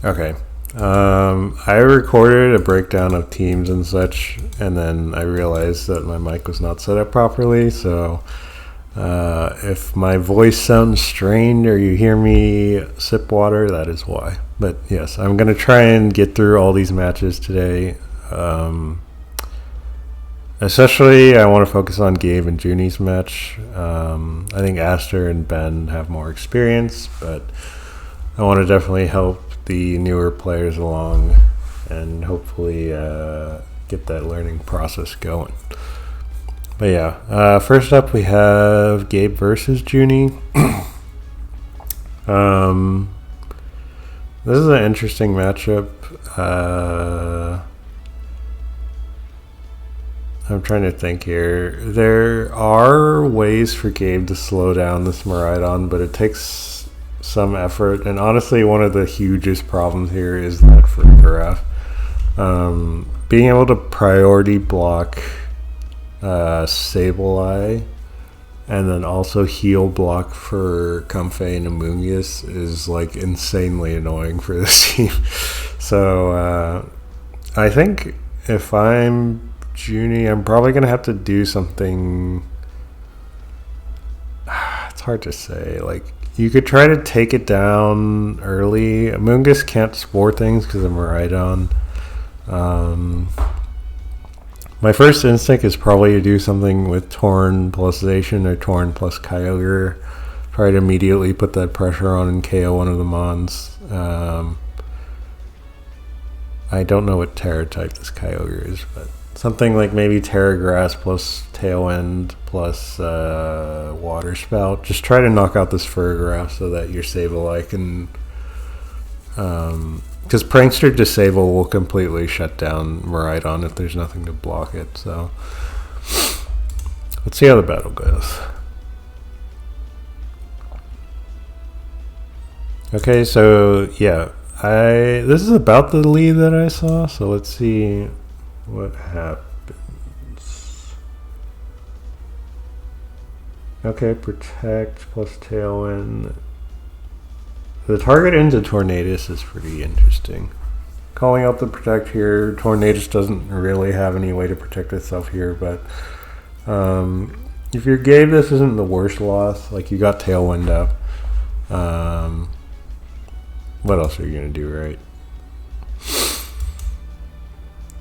Okay. I recorded a breakdown of teams and such, and then I realized that my mic was not set up properly, so if my voice sounds strained or you hear me sip water, that is why. But yes, I'm going to try and get through all these matches today. Especially, I want to focus on Gabe and Junie's match. I think Aster and Ben have more experience, but I want to definitely help the newer players along and hopefully get that learning process going. But yeah, first up we have Gabe versus Junie. This is an interesting matchup. I'm trying to think here. There are ways for Gabe to slow down this Miraidon, but it takes some effort. And honestly, one of the hugest problems here is that for Graph. Being able to priority block Sableye and then also heal block for Comfey and Amoonguss is like insanely annoying for this team. So I think if I'm Junie, I'm probably going to have to do something. It's hard to say. Like, you could try to take it down early. Amoonguss can't spore things because of Miraidon. My first instinct is probably to do something with Torn plus Zacian or Torn plus Kyogre. Try to immediately put that pressure on and KO one of the Mons. I don't know what Terra type this Kyogre is, but something like maybe Terra Grass plus Tailwind plus Water Spout. Just try to knock out this Farigiraf so that your Sableye can... Because Prankster Disable will completely shut down Miraidon if there's nothing to block it. So let's see how the battle goes. Okay, so yeah, this is about the lead that I saw. So let's see what happens. Okay, Protect plus Tailwind. The target into Tornadus is pretty interesting. Calling out the Protect here, Tornadus doesn't really have any way to protect itself here, but if you're Gabe, this isn't the worst loss. Like, you got Tailwind up. What else are you going to do, right?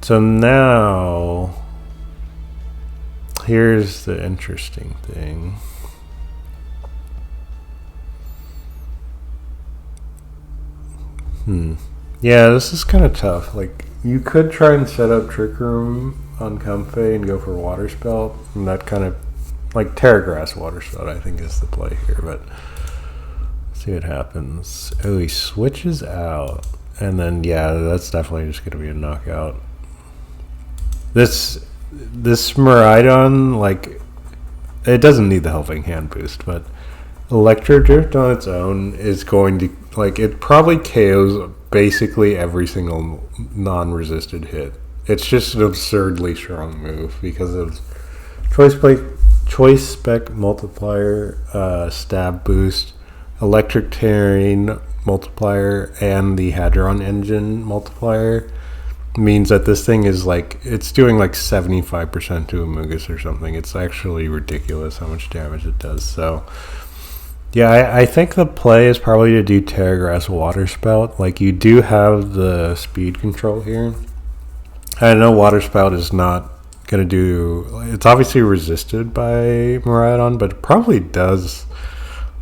So now, here's the interesting thing. Yeah, this is kind of tough. Like, you could try and set up Trick Room on Comfey and go for Water Spout, and that kind of, like, Terra Grass Water Spout, I think, is the play here, but let's see what happens. Oh, he switches out, and then, yeah, that's definitely just going to be a knockout. This Miraidon, like, it doesn't need the Helping Hand boost, but Electro Drift on its own is going to, like, it probably KOs basically every single non-resisted hit. It's just an absurdly strong move because of Choice Spec Multiplier, Stab Boost, Electric Terrain Multiplier, and the Hadron Engine Multiplier. Means that this thing is like, it's doing like 75% to Amoonguss or something. It's actually ridiculous how much damage it does. So yeah, I think the play is probably to do Terra Grass Water Spout. Like, you do have the speed control here. I know Water Spout is not going to do... It's obviously resisted by Miraidon, but it probably does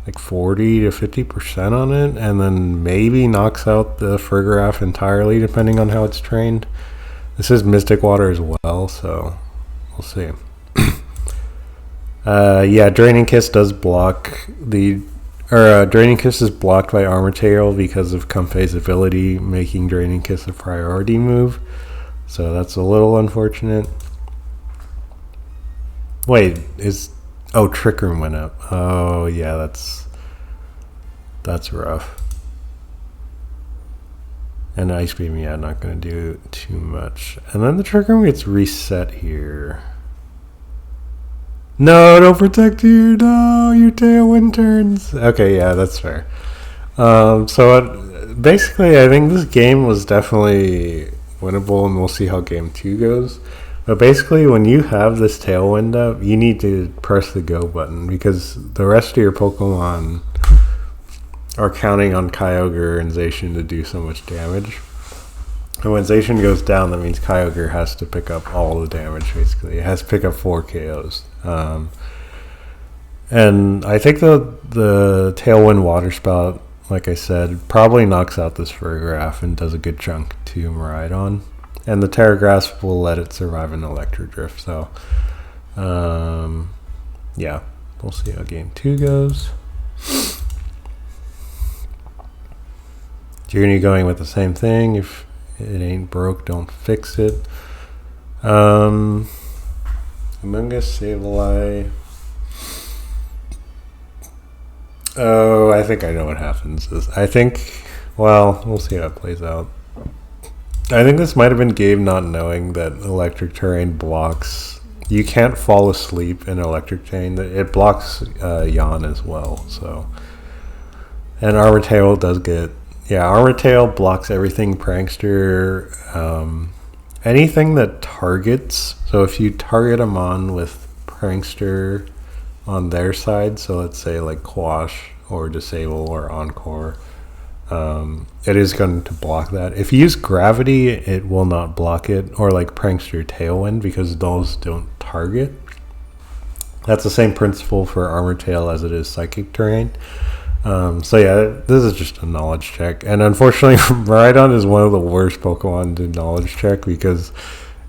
like 40 to 50% on it, and then maybe knocks out the Farigiraf entirely, depending on how it's trained. This is Mystic Water as well, so we'll see. Yeah, Draining Kiss does block Draining Kiss is blocked by Armor Tail because of Comfey's ability, making Draining Kiss a priority move. So that's a little unfortunate. Wait, Trick Room went up. Oh yeah, that's rough. And Ice Beam, yeah, not gonna do too much. And then the Trick Room gets reset here. No, don't protect you. No, your Tailwind turns. Okay, yeah, that's fair. So basically, I think this game was definitely winnable, and we'll see how game 2 goes. But basically, when you have this Tailwind up, you need to press the go button because the rest of your Pokemon are counting on Kyogre and Zacian to do so much damage. And when Zacian goes down, that means Kyogre has to pick up all the damage, basically. It has to pick up 4 KOs. And I think the Tailwind Water Spout, like I said, probably knocks out this Ferrograph and does a good chunk to Miraidon. And the Terragrass will let it survive an Electro Drift. So, yeah, we'll see how game 2 goes. Journey going with the same thing. If it ain't broke, don't fix it. Among Us, Sableye. Oh, I think I know what happens. Well, we'll see how it plays out. I think this might have been Gabe not knowing that electric terrain blocks. You can't fall asleep in electric terrain. It blocks yawn as well. So, and Armor Tail does get. Yeah, Armor Tail blocks everything Prankster. Anything that targets. So if you target them on with Prankster on their side, so let's say like Quash or Disable or Encore. It is going to block that. If you use Gravity, it will not block it, or like Prankster Tailwind, because those don't target. That's the same principle for Armor Tail as it is Psychic Terrain. So yeah, this is just a knowledge check. And unfortunately, Miraidon is one of the worst Pokemon to knowledge check, because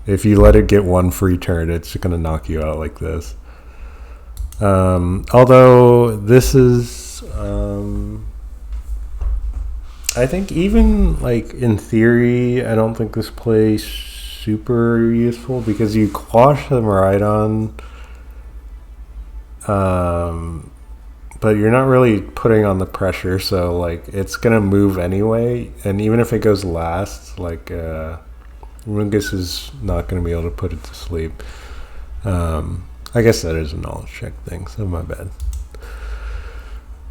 if you let it get one free turn, it's going to knock you out like this. Although this is... I think even like in theory, I don't think this play is super useful because you quash the Miraidon, but you're not really putting on the pressure, so like it's gonna move anyway. And even if it goes last, like Rungus is not gonna be able to put it to sleep. I guess that is a knowledge check thing, so my bad.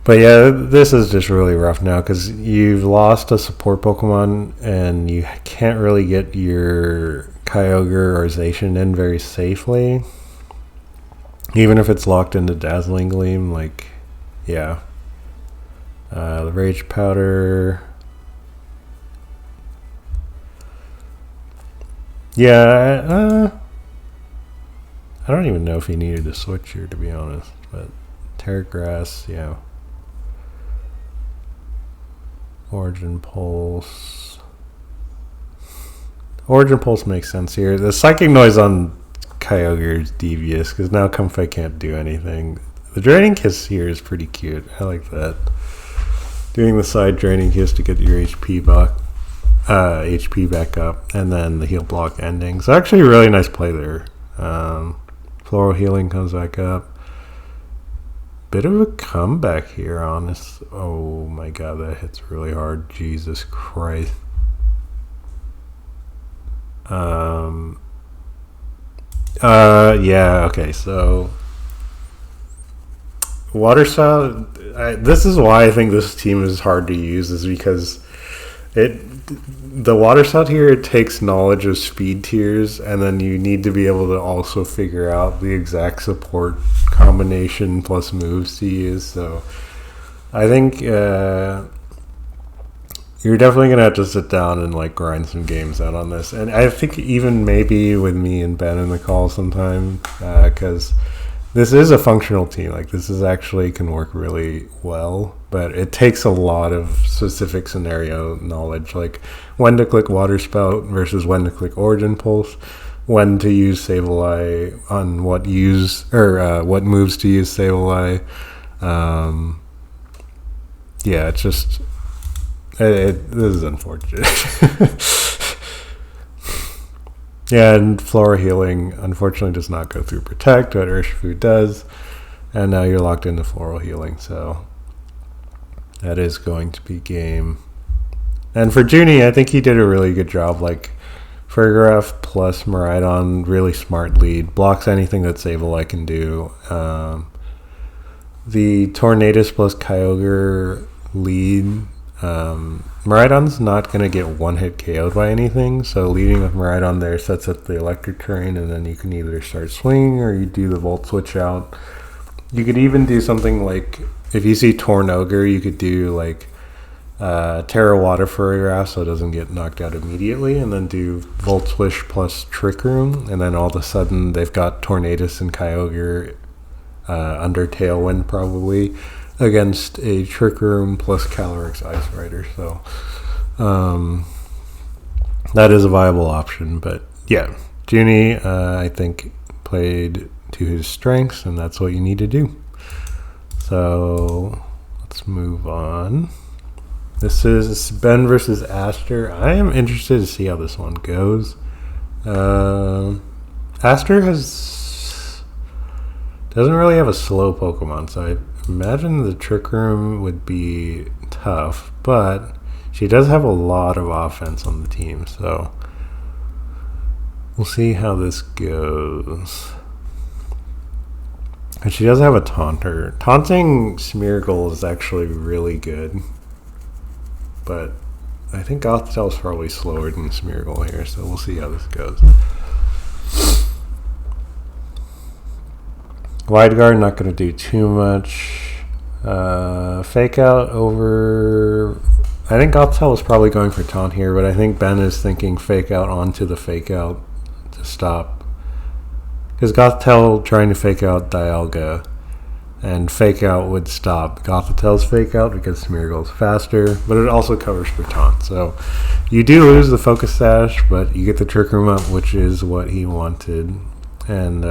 But yeah, this is just really rough now because you've lost a support Pokemon and you can't really get your Kyogre or Zacian in very safely. Even if it's locked into Dazzling Gleam, like, yeah. The Rage Powder. Yeah, I don't even know if he needed to switch here, to be honest. But Terragrass, yeah. Origin Pulse. Origin Pulse makes sense here. The Psychic Noise on Kyogre is devious because now Comfey can't do anything. The Draining Kiss here is pretty cute. I like that. Doing the side Draining Kiss to get your HP back up, and then the Heal Block ending. So actually a really nice play there. Floral Healing comes back up. Bit of a comeback here, honest. Oh my god, that hits really hard. Jesus Christ. Yeah, okay, so Water Style, this is why I think this team is hard to use, is because the Water Style here, it takes knowledge of speed tiers, and then you need to be able to also figure out the exact support combination plus moves to use. So I think you're definitely gonna have to sit down and like grind some games out on this, and I think even maybe with me and Ben in the call sometime, because this is a functional team. Like this is actually can work really well, but it takes a lot of specific scenario knowledge, like when to click Water Spout versus when to click Origin Pulse, when to use Sableye, on what what moves to use Sableye. Yeah, it's just this is unfortunate. Yeah, and Flora Healing unfortunately does not go through Protect, but Urshifu does, and now you're locked into Floral Healing, so that is going to be game. And for Junie, I think he did a really good job. Like Ferrograph plus Miraidon, really smart lead, blocks anything that Sableye can do. The Tornadus plus Kyogre lead Miraidon's not going to get one-hit KO'd by anything, so leading with Miraidon there sets up the electric terrain, and then you can either start swinging or you do the Volt Switch out. You could even do something like, if you see Torn Ogre, you could do like Terra Water Furry so it doesn't get knocked out immediately, and then do Volt Swish plus Trick Room, and then all of a sudden they've got Tornadus and Kyogre under Tailwind probably against a Trick Room plus Calyrex Ice Rider. So that is a viable option. But yeah, Junie I think played to his strengths, and that's what you need to do. So let's move on. This is Ben versus Aster. I am interested to see how this one goes. Aster doesn't really have a slow Pokemon, so I imagine the Trick Room would be tough, but she does have a lot of offense on the team, so we'll see how this goes. And she does have a Taunter. Taunting Smeargle is actually really good, but I think Gothitelle is probably slower than Smeargle here, so we'll see how this goes. Wide Guard, not going to do too much. Fake Out over... I think Gothitelle was probably going for Taunt here, but I think Ben is thinking Fake Out onto the Fake Out to stop. Because Gothitelle trying to Fake Out Dialga, and Fake Out would stop Gothitelle's Fake Out because Smeargle is faster, but it also covers for Taunt. So you do lose the Focus Sash, but you get the Trick Room up, which is what he wanted. And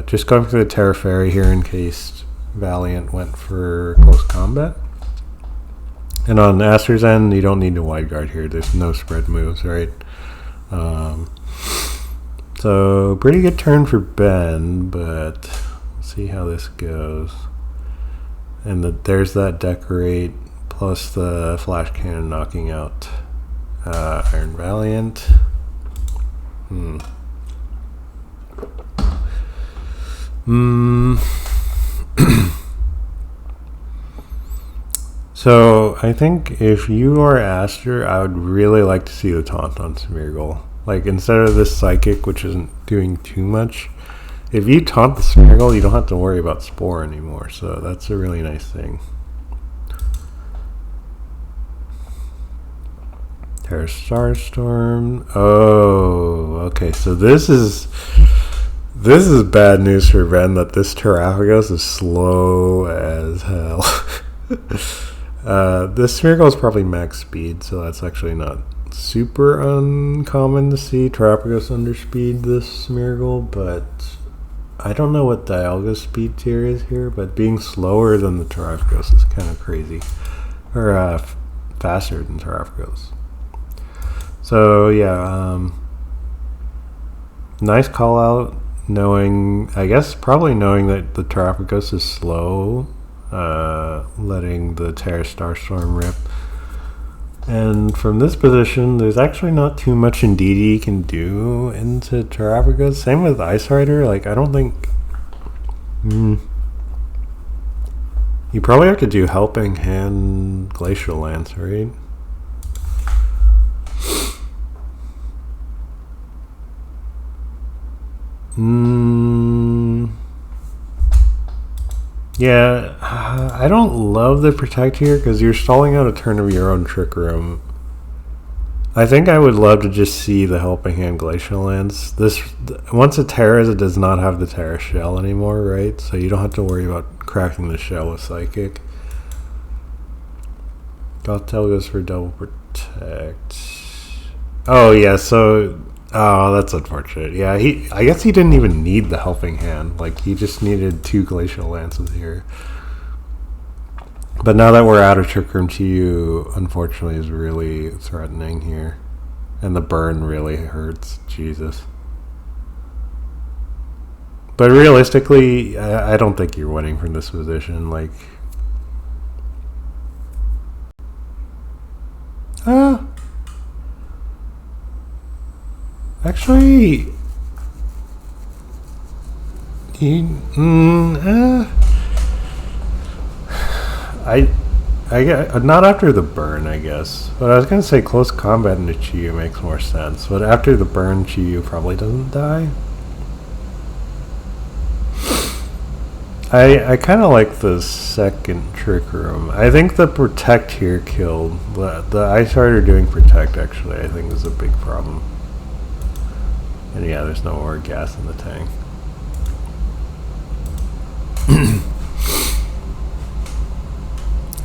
just going for the Terra Fairy here in case Valiant went for close combat. And on Aster's end, you don't need to Wide Guard here. There's no spread moves, right? So pretty good turn for Ben, but let's see how this goes. And there's that Decorate plus the Flash Cannon knocking out Iron Valiant. So I think if you are Aster, I would really like to see the Taunt on Smeargle. Like, instead of this Psychic, which isn't doing too much, if you taunt the Smeargle, you don't have to worry about Spore anymore. So that's a really nice thing. Terra Starstorm. Oh, okay. So this is bad news for Ben, that this Terrapagos is slow as hell. This Smeargle is probably max speed, so that's actually not super uncommon to see Terrapagos underspeed this Smeargle, but I don't know what Dialga's speed tier is here, but being slower than the Terrapagos is kind of crazy. Or faster than Terrapagos. So yeah, nice call out, probably knowing that the Terrapagos is slow, letting the Terra Starstorm rip. And from this position, there's actually not too much Indeedee can do into Terrapagos. Same with Ice Rider. Like, I don't think... You probably have to do Helping Hand Glacial Lance, right? Yeah, I don't love the Protect here because you're stalling out a turn of your own Trick Room. I think I would love to just see the Helping Hand Glacial Lance. Once it tears, it does not have the Terra Shell anymore, right? So you don't have to worry about cracking the shell with Psychic. Gothitelle goes for double Protect. Oh yeah, so... Oh, that's unfortunate. Yeah, I guess he didn't even need the Helping Hand. Like, he just needed 2 Glacial Lances here. But now that we're out of Trick Room, Chiyu, unfortunately, is really threatening here. And the burn really hurts. Jesus. But realistically, I don't think you're winning from this position. Like... Actually, not after the burn, I guess. But I was gonna say close combat into Chiyu makes more sense. But after the burn, Chiyu probably doesn't die. I kind of like the second trick room. I think the protect here killed. The Ice Rider doing protect actually I think is a big problem. And yeah, there's no more gas in the tank.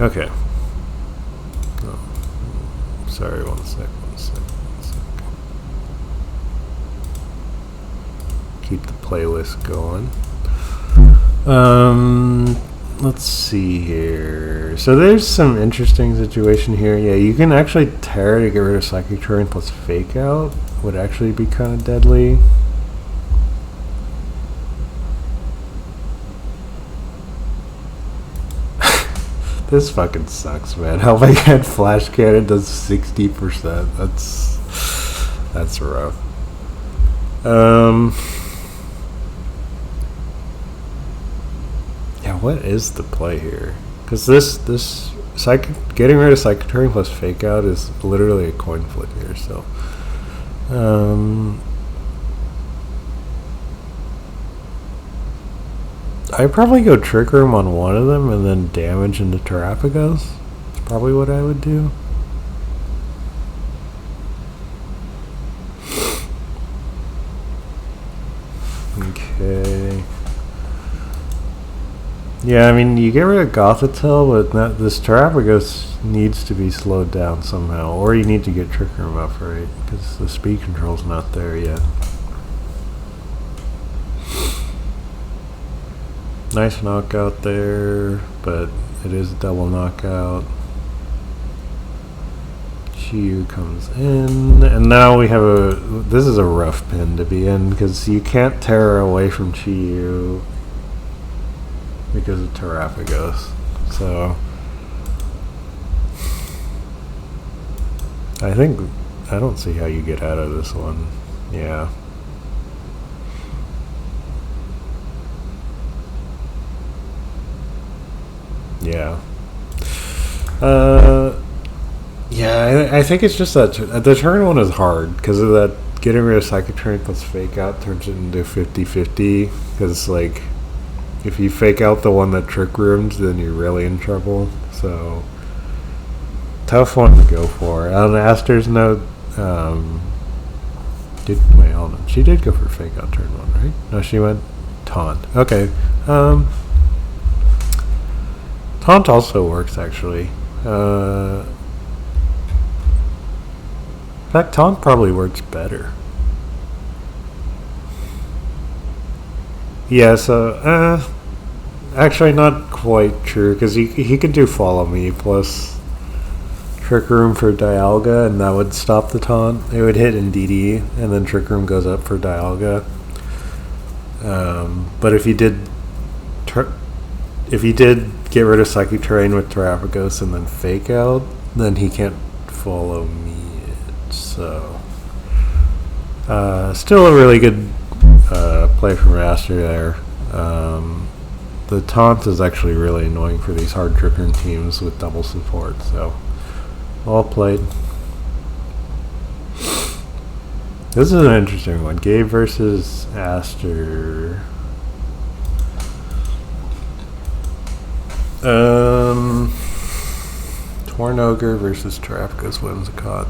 Okay. Oh, sorry, one sec. Keep the playlist going. Let's see here. So there's some interesting situation here. Yeah, you can actually tear to get rid of Psychic Terrain plus Fake Out. Would actually be kind of deadly. This fucking sucks, man. How my head flash cannon does 60%. That's rough. Yeah, what is the play here? Because this getting rid of Psychic Terrain plus Fake Out is literally a coin flip here. So, I'd probably go Trick Room on one of them and then damage into Terrapagos. That's probably what I would do. Okay. Yeah, I mean, you get rid of Gothitelle, but this Terrapagos needs to be slowed down somehow. Or you need to get Trick Room up, right? Because the speed control's not there yet. Nice knockout there, but it is a double knockout. Chiyu comes in, and now we have this is a rough pin to be in, because you can't tear her away from Chiyu because of Terrapagos. So, I don't see how you get out of this one. Yeah. Yeah. Yeah, I think it's just that the turn one is hard because of that. Getting rid of Psychic Terrain plus Fake Out turns it into 50-50. Because, like, if you fake out the one that Trick Rooms, then you're really in trouble. So, tough one to go for. On Aster's note, wait, hold on. She did go for Fake Out turn one, right? No, she went Taunt. Okay. Taunt also works, actually. In fact, Taunt probably works better. Yeah, so, actually not quite true, because he could do Follow Me plus Trick Room for Dialga, and that would stop the Taunt. It would hit in DD, and then Trick Room goes up for Dialga. But if he did get rid of Psychic Terrain with Terrapagos and then Fake Out, then he can't Follow Me. So, still a really good play from Aster there. The Taunt is actually really annoying for these hard Trick Room teams with double support. So, well played. This is an interesting one. Gabe versus Aster. Tornogre versus Terrapagos Whimsicott.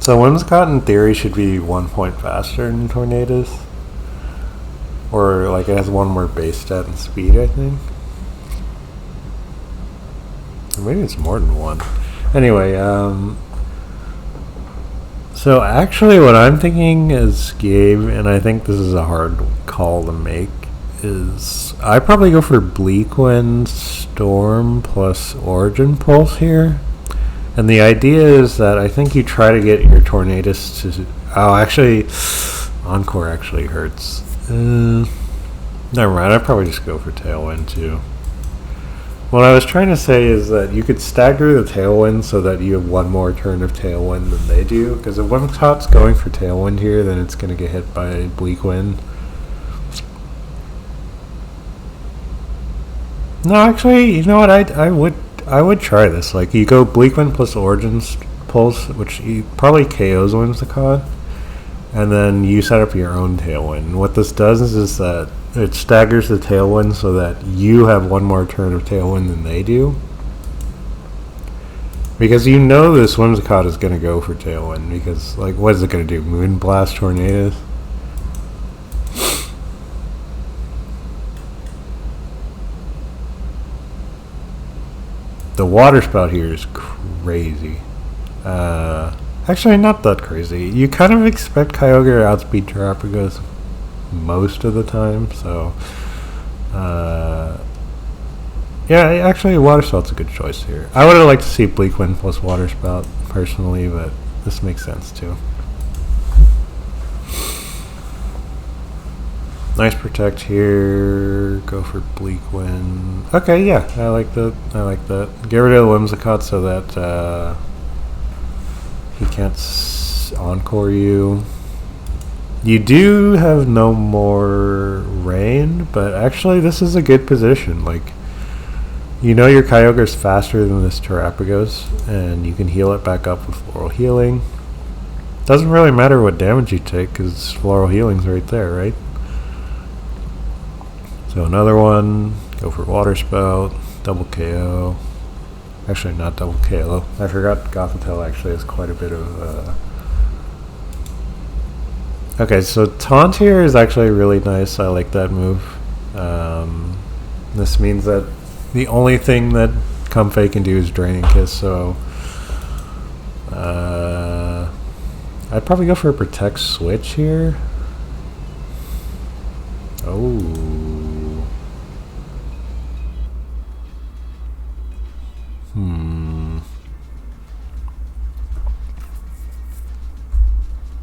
So Whimsicott in theory should be 1 point faster than Tornadus. Or like it has one more base stat and speed, I think. Or maybe it's more than one. Anyway, so actually what I'm thinking is Gabe, and I think this is a hard call to make, is I probably go for Bleakwind Storm plus Origin Pulse here. And the idea is that I think you try to get your Tornadus to... Oh, actually, Encore actually hurts. Never mind, I'd probably just go for Tailwind too. What I was trying to say is that you could stagger the Tailwind so that you have one more turn of Tailwind than they do. Because if Whimsicott's going for Tailwind here, then it's going to get hit by Bleakwind. No, actually, you know what? I would try this. Like, you go Bleakman plus Origins Pulse, which probably KOs Whimsicott, and then you set up your own Tailwind. What this does is that it staggers the Tailwind so that you have one more turn of Tailwind than they do. Because you know this Whimsicott is going to go for Tailwind, because, like, what is it going to do? Moonblast Tornadoes? The water spout here is crazy. Actually, not that crazy. You kind of expect Kyogre to outspeed Terrapagos most of the time, so yeah, actually, water spout's a good choice here. I would have liked to see Bleakwind plus water spout personally, but this makes sense too. Nice protect here. Go for Bleakwind. Okay, yeah, I like that. I like that. Get rid of the Whimsicott so that he can't encore you. You do have no more rain, but actually this is a good position. Like, you know your Kyogre's faster than this Terrapagos, and you can heal it back up with Floral Healing. Doesn't really matter what damage you take, because Floral Healing's right there, right? So another one, go for Water Spout, double KO. Actually, not double KO. I forgot Gothitelle actually has quite a bit of... Okay, so Taunt here is actually really nice. I like that move. This means that the only thing that Comfey can do is Draining Kiss, so... I'd probably go for a Protect Switch here. Oh...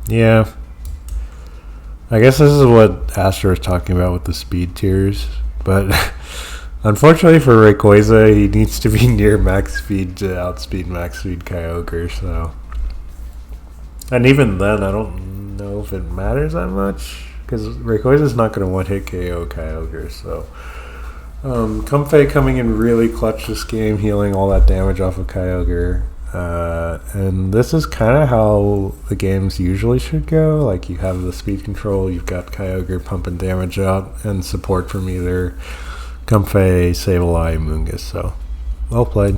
Yeah. I guess this is what Astor was talking about with the speed tiers, but unfortunately for Rayquaza, he needs to be near max speed to outspeed max speed Kyogre, so... And even then, I don't know if it matters that much, because Rayquaza's not going to one-hit KO Kyogre, so... Comfey coming in really clutch this game, healing all that damage off of Kyogre. And this is kind of how the games usually should go. Like, you have the speed control, you've got Kyogre pumping damage out, and support from either Comfey, Sableye, Moongus. So, well played.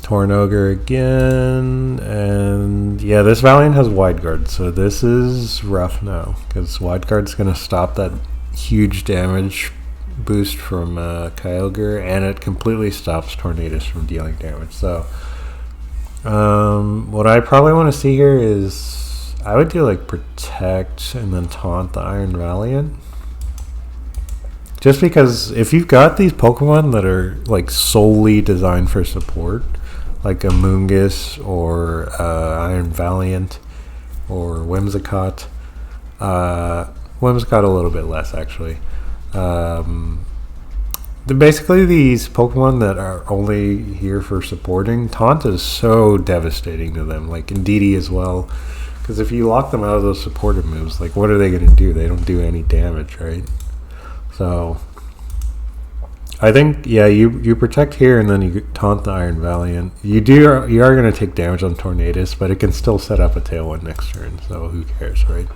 Tornogre again, and yeah, this Valiant has Wide Guard, so this is rough now, because Wide Guard's going to stop that huge damage boost from Kyogre, and it completely stops Tornadus from dealing damage. So what I probably want to see here is I would do like Protect and then Taunt the Iron Valiant, just because if you've got these Pokemon that are like solely designed for support, like a Moongus or Iron Valiant or Whimsicott, Whimsicott a little bit less actually. Basically, these Pokemon that are only here for supporting, Taunt is so devastating to them, like Indeedee as well, because if you lock them out of those supportive moves, like what are they going to do? They don't do any damage, right? So I think, yeah, you protect here and then you Taunt the Iron Valiant. You are going to take damage on Tornadus, but it can still set up a Tailwind next turn, so who cares, right?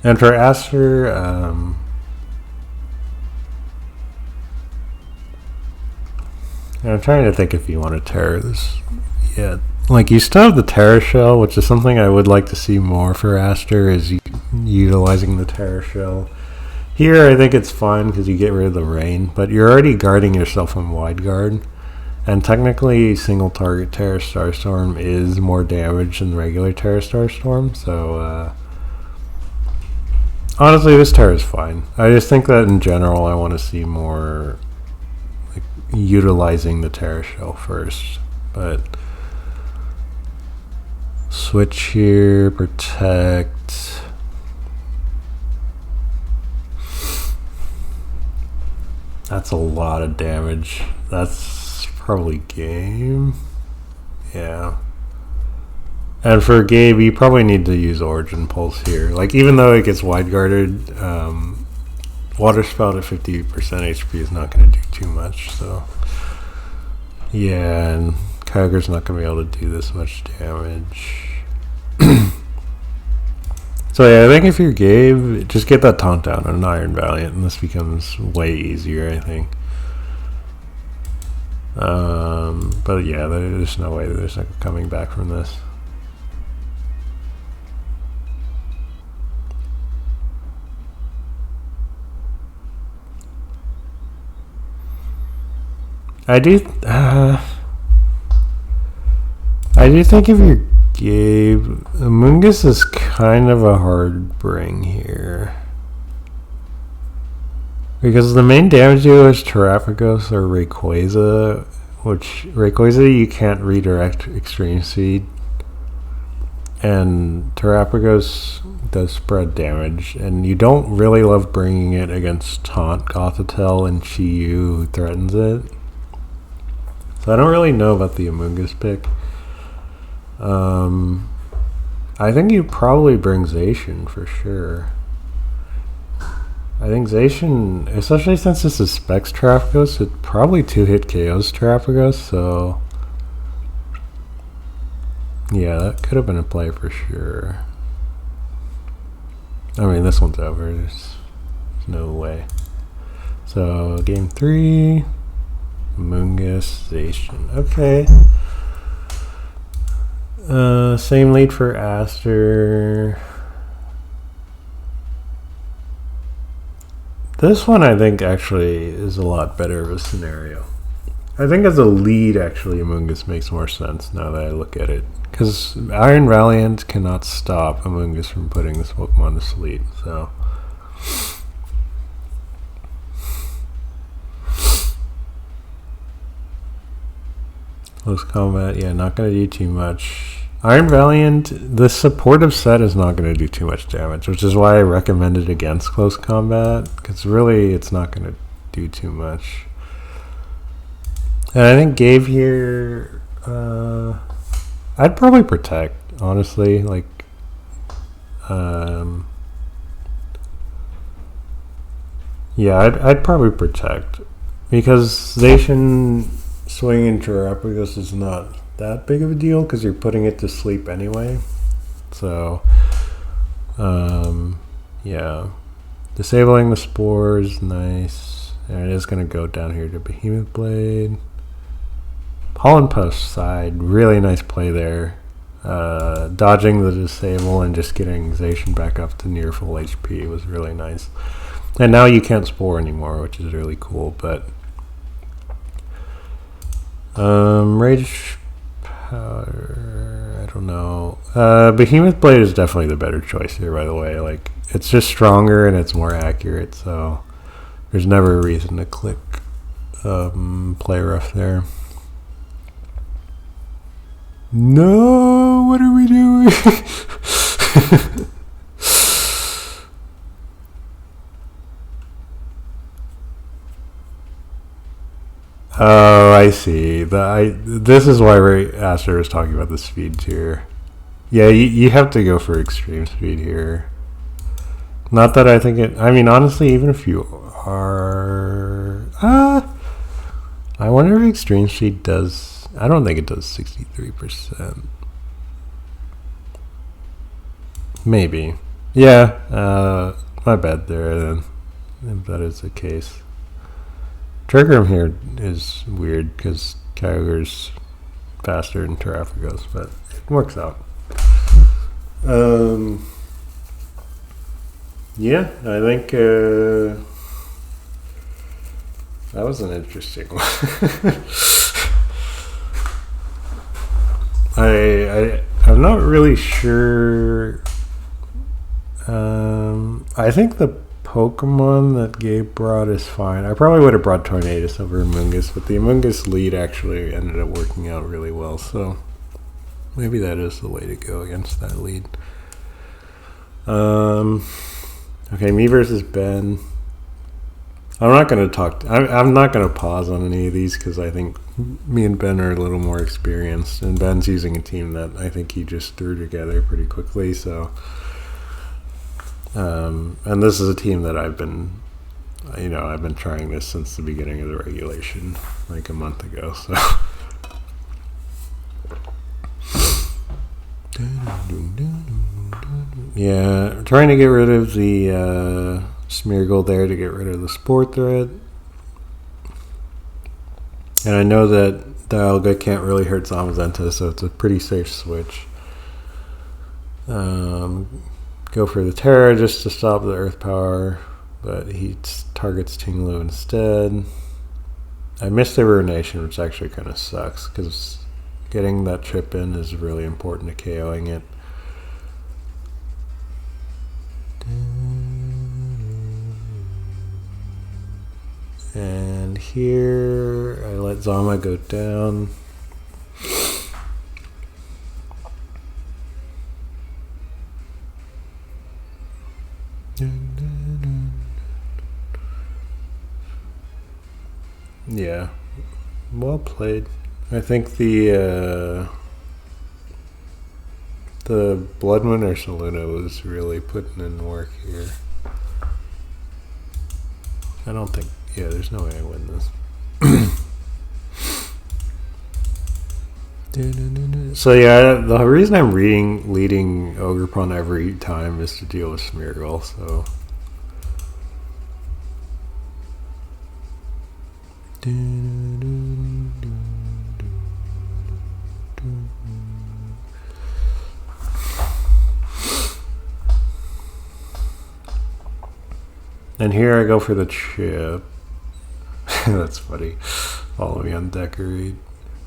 And for Aster, I'm trying to think if you want to Terra this. Yeah, like you still have the Terra Shell, which is something I would like to see more for Aster, is utilizing the Terra Shell. Here, I think it's fine because you get rid of the rain, but you're already guarding yourself from Wide Guard. And technically, single target Terra Starstorm is more damage than regular Terra Starstorm, so honestly, this Terra is fine. I just think that in general, I want to see more like, utilizing the Terra Shell first. But switch here, protect. That's a lot of damage. That's probably game. Yeah. And for Gabe, you probably need to use Origin Pulse here. Like, even though it gets wide guarded, Water Spout at 50% HP is not going to do too much. So, yeah, and Kyogre's not going to be able to do this much damage. So, yeah, I think if you're Gabe, just get that taunt down on an Iron Valiant, and this becomes way easier, I think. But yeah, there's no way there's not coming back from this. I do think if you're Gabe, Amoonguss is kind of a hard bring here. Because the main damage dealer is Terrapagos or Rayquaza, which Rayquaza you can't redirect Extreme Speed. And Terrapagos does spread damage, and you don't really love bringing it against Taunt, Gothitelle, and Chi-Yu who threatens it. So I don't really know about the Amoonguss pick. I think you probably bring Zacian for sure. I think Zacian, especially since this is Specs Terrapagos, it probably 2-hit KOs Terrapagos, so yeah, that could have been a play for sure. I mean, this one's over. There's no way. So, game 3, Amoonguss, Zacian. Okay. Same lead for Aster. This one I think actually is a lot better of a scenario. I think as a lead, actually, Amoonguss makes more sense now that I look at it. Because Iron Valiant cannot stop Amoonguss from putting this Pokemon to sleep, so... Close combat, yeah, not going to do too much. Iron Valiant, the supportive set is not going to do too much damage, which is why I recommended against close combat, because really it's not going to do too much. And I think Gabe here, I'd probably protect, honestly, like, yeah, I'd probably protect, because Zacian swinging Terrapagos is not that big of a deal because you're putting it to sleep anyway. So, yeah, disabling the spores, nice. And it is going to go down here to Behemoth Blade. Pollen Puff side, really nice play there. Dodging the disable and just getting Zacian back up to near full HP was really nice. And now you can't spore anymore, which is really cool. But Rage Powder, I don't know. Behemoth Blade is definitely the better choice here, by the way. Like, it's just stronger and it's more accurate, so there's never a reason to click Play Rough there. No, what are we doing? Oh, I see. This is why Aster was talking about the speed tier. Yeah, you have to go for extreme speed here. Not that I think it... I mean, honestly, even if you are... I wonder if extreme speed does... I don't think it does 63%. Maybe. Yeah, my bad there then, if that is the case. Trigram here is weird because Kyogre's faster than Terrapagos, but it works out. Yeah, I think that was an interesting one. I'm not really sure. I think the Pokemon that Gabe brought is fine. I probably would have brought Tornadus over Amoonguss, but the Amoonguss lead actually ended up working out really well, so maybe that is the way to go against that lead. Okay, me versus Ben. I'm not going to talk... I'm not going to pause on any of these because I think me and Ben are a little more experienced, and Ben's using a team that I think he just threw together pretty quickly. So, and this is a team that I've been trying this since the beginning of the regulation, like a month ago. So, yeah, trying to get rid of the Smeargle there to get rid of the Spore threat. And I know that Dialga can't really hurt Zamazenta, so it's a pretty safe switch. Go for the Terra just to stop the Earth Power, but he targets Tinglu instead. I missed the Ruination, which actually kind of sucks, because getting that trip in is really important to KOing it. And here, I let Zama go down. Yeah, well played. I think the Bloodmoon or Saluna was really putting in work here. I don't think, yeah, there's no way I win this. So yeah, the reason I'm leading Ogerpon every time is to deal with Smeargle, so. And here I go for the chip. That's funny. Follow me on Decorate.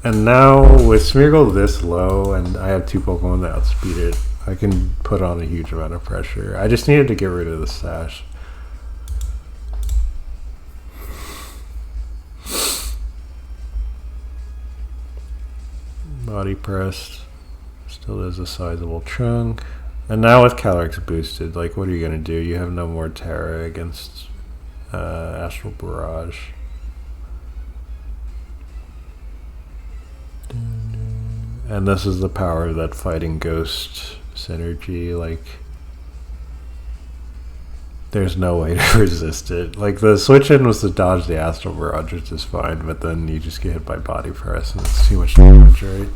And now with Smeargle this low, and I have two Pokemon that outspeed it, I can put on a huge amount of pressure. I just needed to get rid of the Sash. Body pressed. Still does a sizable chunk. And now with Calyrex boosted, like, what are you going to do? You have no more Terra against Astral Barrage. And this is the power of that Fighting Ghost synergy. Like, there's no way to resist it. Like, the switch in was to dodge the Astral Barrage, which is fine, but then you just get hit by Body Press, and it's too much damage, right?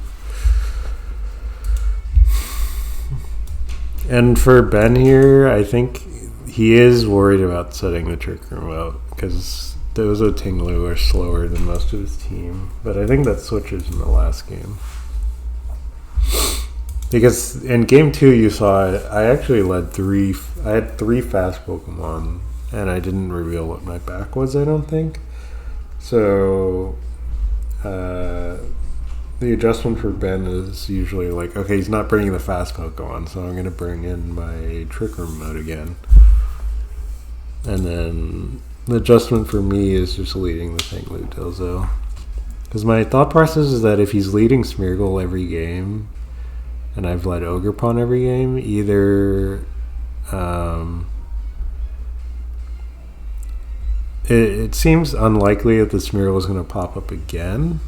And for Ben here, I think he is worried about setting the Trick Room out, because Dozo Tinglu are slower than most of his team. But I think that switches in the last game. Because in game 2 you saw I actually led I had 3 fast Pokemon, and I didn't reveal what my back was, I don't think. So the adjustment for Ben is usually like, okay, he's not bringing the fast Pokemon, so I'm going to bring in my Trick Room mode again. And then the adjustment for me is just leading the Tinglu Dozo. Because my thought process is that if he's leading Smeargle every game, and I've led Ogerpon every game, either it seems unlikely that the Smeargle is going to pop up again,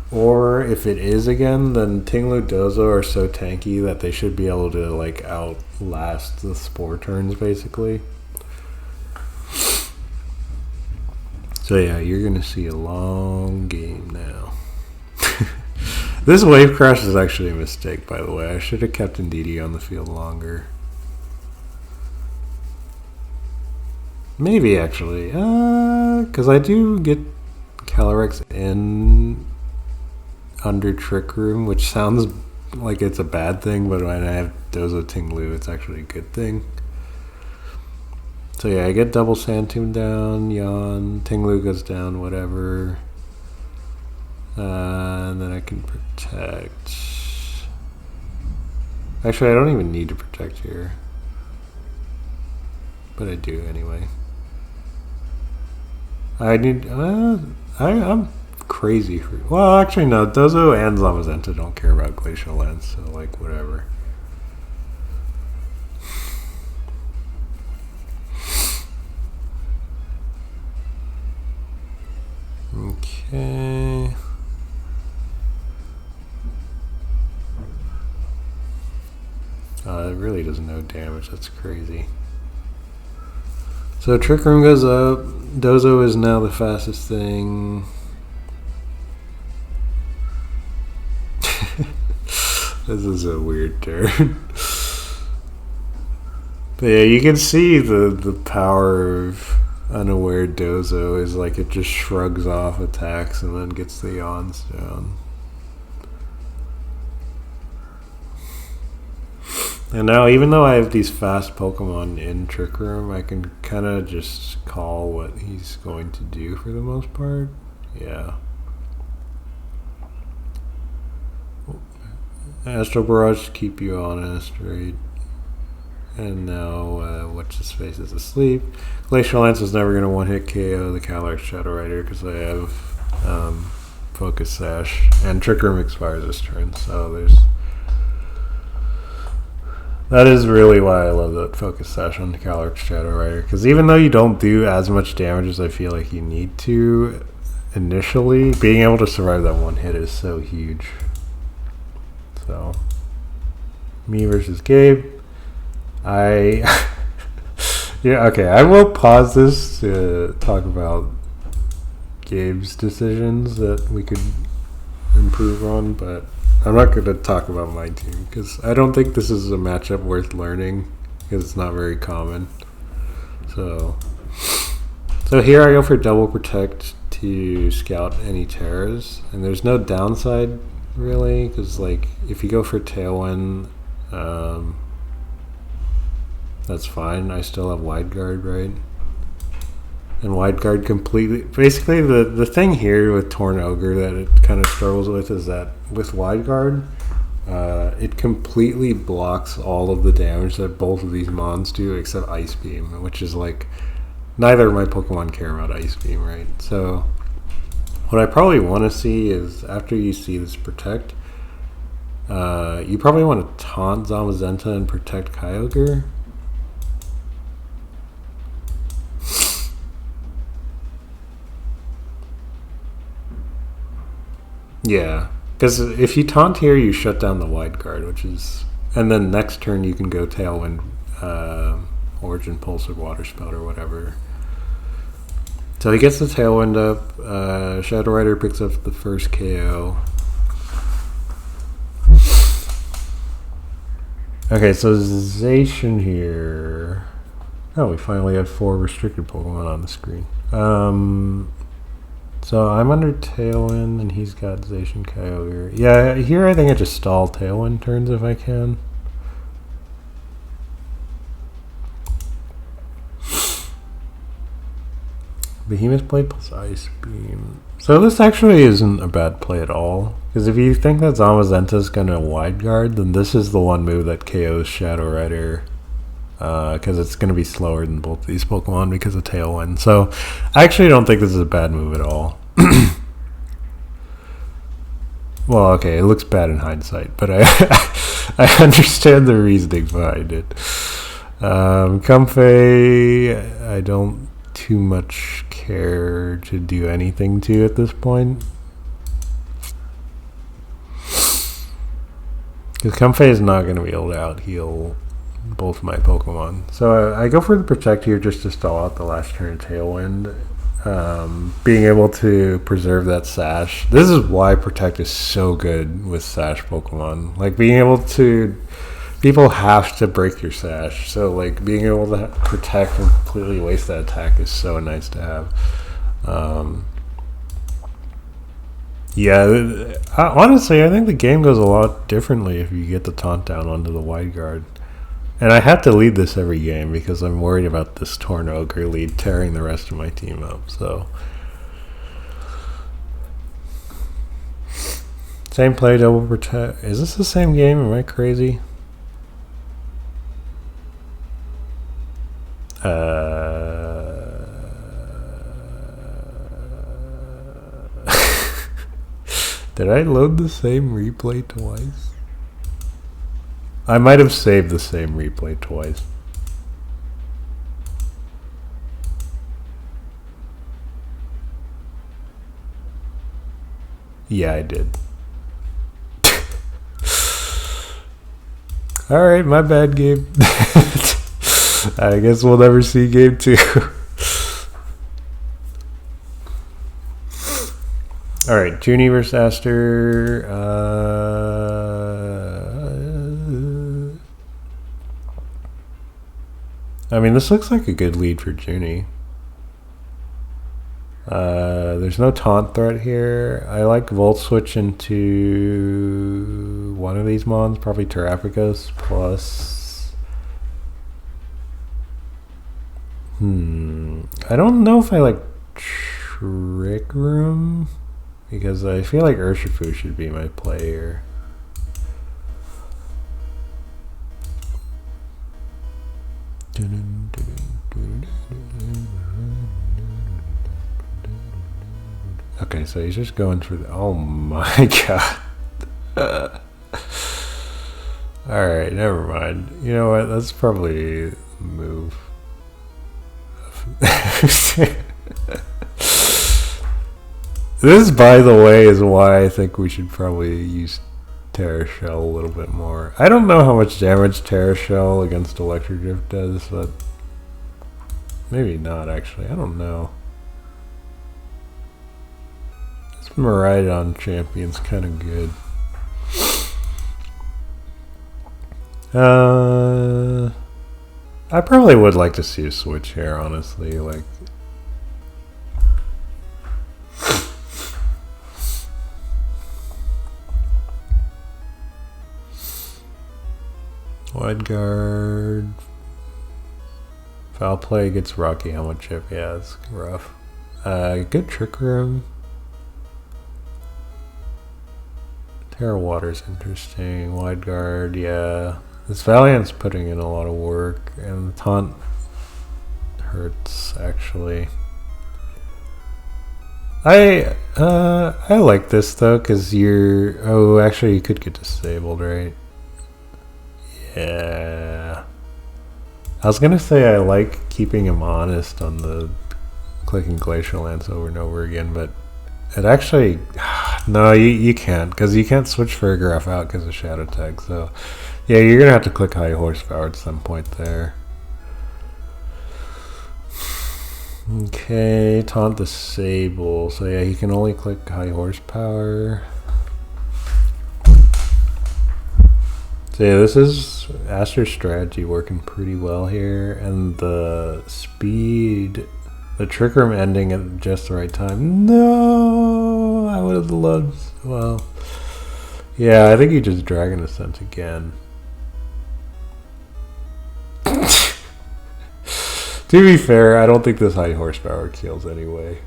or if it is again, then Tinglu Dozo are so tanky that they should be able to like outlast the Spore turns, basically. So yeah, you're going to see a long game now. This wave crash is actually a mistake, by the way. I should have kept Indeedee on the field longer. Maybe, actually. Because I do get Calyrex in under Trick Room, which sounds like it's a bad thing, but when I have Dozo Tinglu, it's actually a good thing. So yeah, I get double Sand Tomb down, Yawn, Tinglu goes down, whatever. And then I can protect. Actually, I don't even need to protect here. But I do anyway. I need... I'm crazy for... Well, actually, no. Dozo and Zamazenta don't care about Glacial Lens, so, like, whatever. Okay... it really does no damage. That's crazy. So Trick Room goes up. Dozo is now the fastest thing. This is a weird turn. But yeah, you can see the power of Unaware Dozo is like it just shrugs off attacks and then gets the yawns down. And now, even though I have these fast Pokemon in Trick Room, I can kind of just call what he's going to do for the most part. Yeah. Astral Barrage to keep you honest, right? And now, what's his face is asleep. Glacial Lance is never going to one-hit KO the Calyrex Shadow Rider because I have Focus Sash. And Trick Room expires this turn, so there's... That is really why I love that Focus Sash on the Calyrex Shadow Rider. Because even though you don't do as much damage as I feel like you need to initially, being able to survive that one hit is so huge. So, me versus Gabe. Yeah, okay, I will pause this to talk about Gabe's decisions that we could improve on, but I'm not going to talk about my team because I don't think this is a matchup worth learning because it's not very common. So here I go for Double Protect to scout any terrors, and there's no downside really because like if you go for Tailwind, that's fine. I still have Wide Guard, right? And Wide Guard completely... Basically, the thing here with Torn Ogre that it kind of struggles with is that with Wide Guard, it completely blocks all of the damage that both of these mons do except Ice Beam, which is like... Neither of my Pokemon care about Ice Beam, right? So, what I probably want to see is, after you see this Protect, you probably want to taunt Zamazenta and protect Kyogre. Yeah, because if you taunt here, you shut down the Wide Guard, which is... And then next turn you can go Tailwind, Origin Pulse or Water Spout or whatever. So he gets the Tailwind up. Shadow Rider picks up the first KO. Okay, so Zacian here... Oh, we finally have 4 restricted Pokemon on the screen. So I'm under Tailwind, and he's got Zacian Kyogre. Yeah, here I think I just stall Tailwind turns if I can. Behemoth Blade plus Ice Beam. So this actually isn't a bad play at all. Because if you think that Zamazenta's going to Wide Guard, then this is the one move that KOs Shadow Rider. Because it's going to be slower than both these Pokemon because of Tailwind. So I actually don't think this is a bad move at all. Well, okay, it looks bad in hindsight, but I understand the reasoning behind it. Comfey, I don't too much care to do anything to at this point. Because Comfey is not going to be able to out-heal both my Pokemon. So I go for the Protect here just to stall out the last turn Tailwind. Being able to preserve that Sash. This is why Protect is so good with Sash Pokemon. Like being able to... People have to break your Sash. So like being able to Protect and completely waste that attack is so nice to have. Yeah, honestly, I think the game goes a lot differently if you get the taunt down onto the Wide Guard. And I have to lead this every game because I'm worried about this Torn Ogre lead tearing the rest of my team up. So, same play, Double Protect. Is this the same game? Am I crazy? Did I load the same replay twice? I might have saved the same replay twice. Yeah, I did. Alright, my bad, Gabe. I guess we'll never see game 2. Alright, Junie versus Aster. I mean, this looks like a good lead for Junie. There's no taunt threat here. I like Volt Switch into one of these mons, probably Terrapagos plus... I don't know if I like Trick Room, because I feel like Urshifu should be my play here. Okay, so he's just going for the... Oh my god. Alright, never mind. You know what? That's probably a move. This, by the way, is why I think we should probably use Terra Shell a little bit more. I don't know how much damage Terra Shell against Electric Drift does, but maybe not actually. I don't know. This Miraidon champion's kind of good. I probably would like to see a switch here, honestly. Like, Wide Guard. Foul Play gets Rocky Helmet Chip. Yeah, it's rough. Good Trick Room. Terra Water's interesting. Wide Guard, yeah. This Valiant's putting in a lot of work, and the taunt hurts actually. I like this though, cause you're... Oh, actually you could get disabled, right? Yeah. I was gonna say I like keeping him honest on the clicking Glacial Lance over and over again, but it actually... No, you can't, because you can't switch Farigiraf out because of Shadow Tag, so... Yeah, you're gonna have to click high horsepower at some point there. Okay, taunt disable. So yeah, he can only click high horsepower. So yeah, this is Aster's strategy working pretty well here, and the speed, the Trick Room ending at just the right time. No, I would have loved. Well, yeah, I think he just Dragon Ascent again. To be fair, I don't think this high horsepower kills anyway.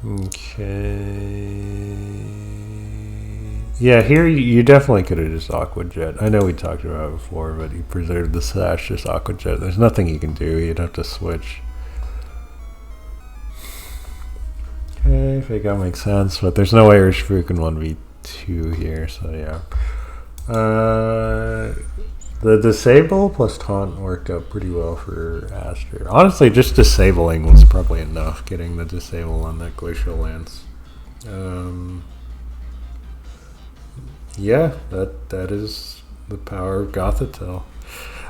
Okay. Yeah, here you definitely could have just Aqua Jet. I know we talked about it before, but he preserved the Sash, just Aqua Jet. There's nothing you can do. You'd have to switch. Okay, Fake Out makes sense, but there's no way Urshifu can 1v2 here, so yeah. The disable plus taunt worked out pretty well for Aster. Honestly, just disabling was probably enough, getting the disable on that Glacial Lance. Yeah, that is the power of Gothitelle.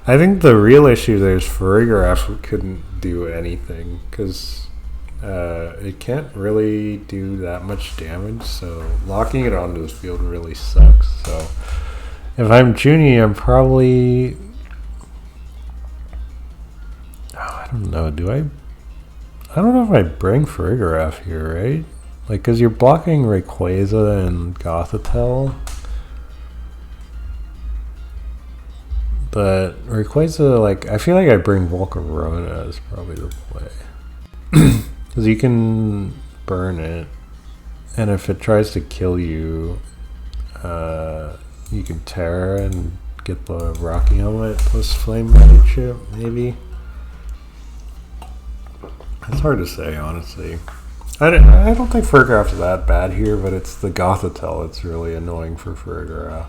I think the real issue there is Farigiraf couldn't do anything, because it can't really do that much damage, so locking it onto his field really sucks. So if I'm Junie, I'm probably... I don't know, I don't know if I bring Farigiraf here, right? Like, because you're blocking Rayquaza and Gothitelle. But Rayquaza, like, I feel like I bring Volcarona as probably the play. Because you can burn it, and if it tries to kill you, you can Terra and get the Rocky Helmet plus Flame Body Chip, maybe. It's hard to say, honestly. I don't think Farigiraf is that bad here, but it's the Gothitelle that's really annoying for Farigiraf.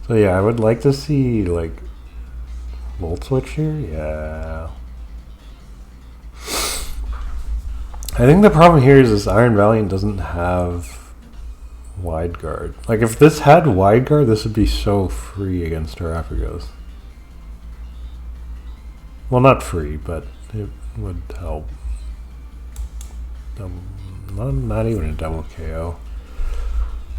So yeah, I would like to see, like, Volt Switch here? Yeah. I think the problem here is this Iron Valiant doesn't have wide guard. Like, if this had wide guard, this would be so free against Terrapagos. Well, not free, but it would help. Not even a double KO.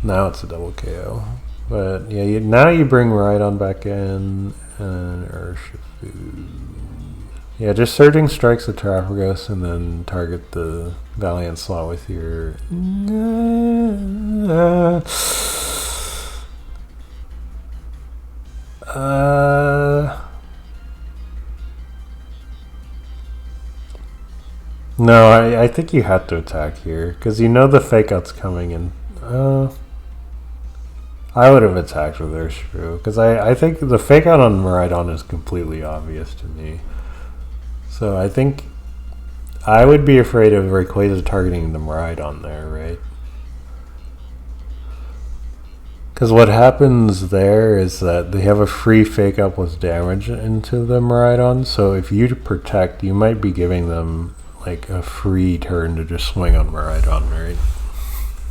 Now it's a double KO. But yeah, now you bring Rhydon back in and Urshifu. Yeah, just surging strikes the Terrapagos and then target the Valiant slot with your. No, I think you had to attack here because you know the fake out's coming in. I would have attacked with Urshifu because I think the fake out on Rhydon is completely obvious to me. So I think I would be afraid of Rayquaza targeting the Rhydon there, right? Because what happens there is that they have a free fake out with damage into the Rhydon. So if you protect, you might be giving them like a free turn to just swing on Rhydon, right?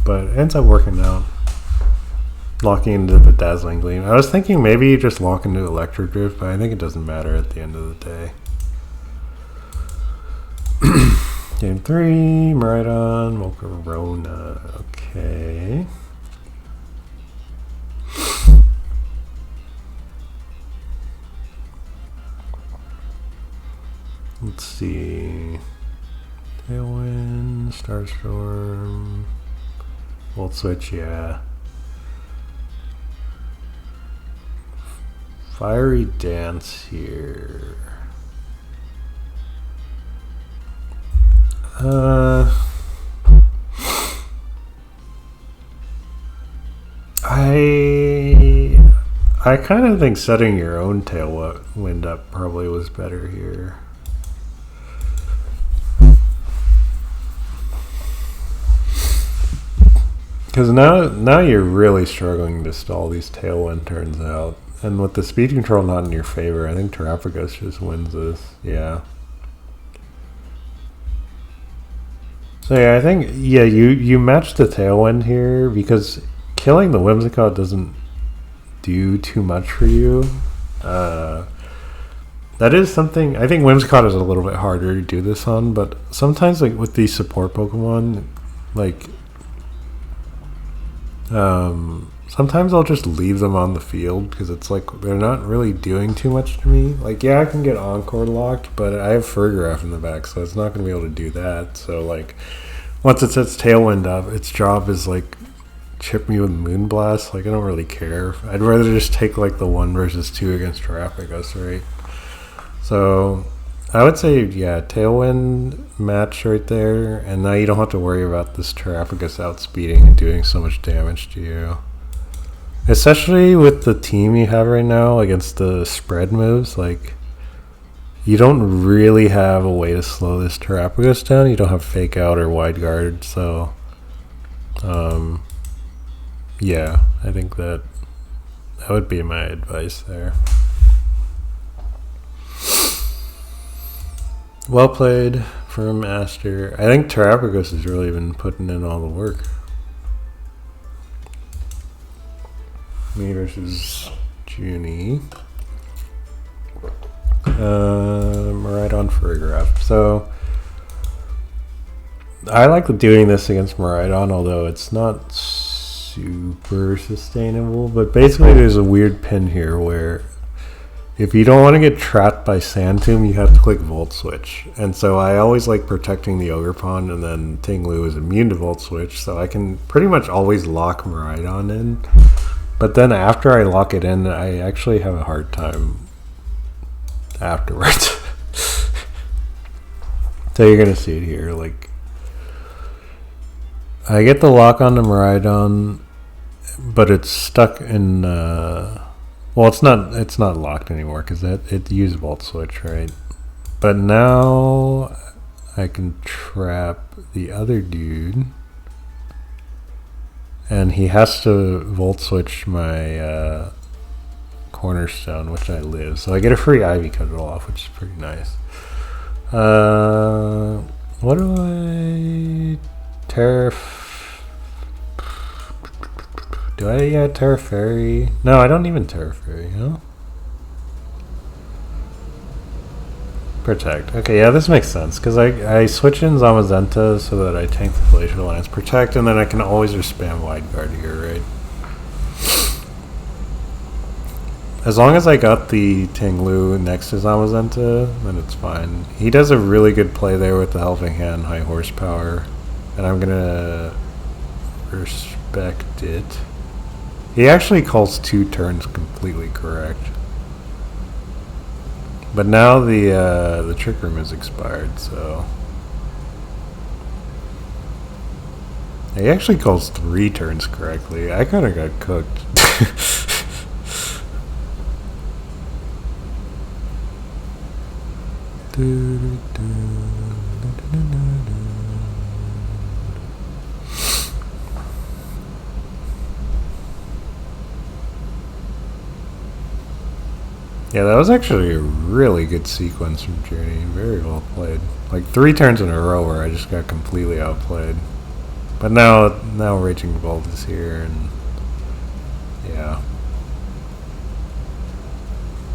But it ends up working out. Locking into the Dazzling Gleam. I was thinking maybe you just lock into Electric Drift, but I think it doesn't matter at the end of the day. Game 3, Miraidon, Volcarona. Okay. Let's see. Tailwind, Starstorm, Volt Switch, yeah. Fiery Dance here. I kind of think setting your own Tailwind up probably was better here. Because now you're really struggling to stall these Tailwind turns out. And with the speed control not in your favor, I think Terrapagos just wins this. Yeah. So yeah, I think, yeah, you match the Tailwind here because killing the Whimsicott doesn't do too much for you. That is something, I think Whimsicott is a little bit harder to do this on, but sometimes like with these support Pokemon, like, sometimes I'll just leave them on the field because it's like they're not really doing too much to me. Like, yeah, I can get Encore locked, but I have Fergraph in the back, so it's not going to be able to do that. So, like, once it sets Tailwind up, its job is, like, chip me with Moonblast. Like, I don't really care. I'd rather just take, like, the 1 versus 2 against Terrapagos, right? So, I would say, yeah, Tailwind match right there, and now you don't have to worry about this Terrapagos outspeeding and doing so much damage to you. Especially with the team you have right now against the spread moves, like, you don't really have a way to slow this Terrapagos down. You don't have Fake Out or Wide Guard, so, yeah, I think that would be my advice there. Well played from Aster. I think Terrapagos has really been putting in all the work. Me versus Junie. Miraidon Fergraph. So I like doing this against Miraidon, although it's not super sustainable. But basically there's a weird pin here where if you don't want to get trapped by Sand Tomb, you have to click Volt Switch. And so I always like protecting the Ogerpon, and then Ting-Lu is immune to Volt Switch, so I can pretty much always lock Miraidon in. But then after I lock it in, I actually have a hard time afterwards. So you're going to see it here. Like, I get the lock on the Miraidon, but it's stuck in... well, it's not locked anymore because it used Volt Switch, right? But now I can trap the other dude. And he has to Volt Switch my Cornerstone, which I live. So I get a free Ivy Cudgel off, which is pretty nice. What do I... Terra... Do I? Yeah, Terra Fairy. No, I don't even Terra Fairy, huh? Protect. Okay, yeah, this makes sense. Because I switch in Zamazenta so that I tank the Glacial Lance. Protect, and then I can always just spam Wide Guard here, right? As long as I got the Tinglu next to Zamazenta, then it's fine. He does a really good play there with the Helping Hand, high horsepower. And I'm gonna respect it. He actually calls 2 turns completely correct. But now the Trick Room is expired, so... He actually calls 3 turns correctly. I kinda got cooked. Yeah, that was actually a really good sequence from Journey. Very well played. Like 3 turns in a row where I just got completely outplayed. But now Raging Bolt is here, and yeah.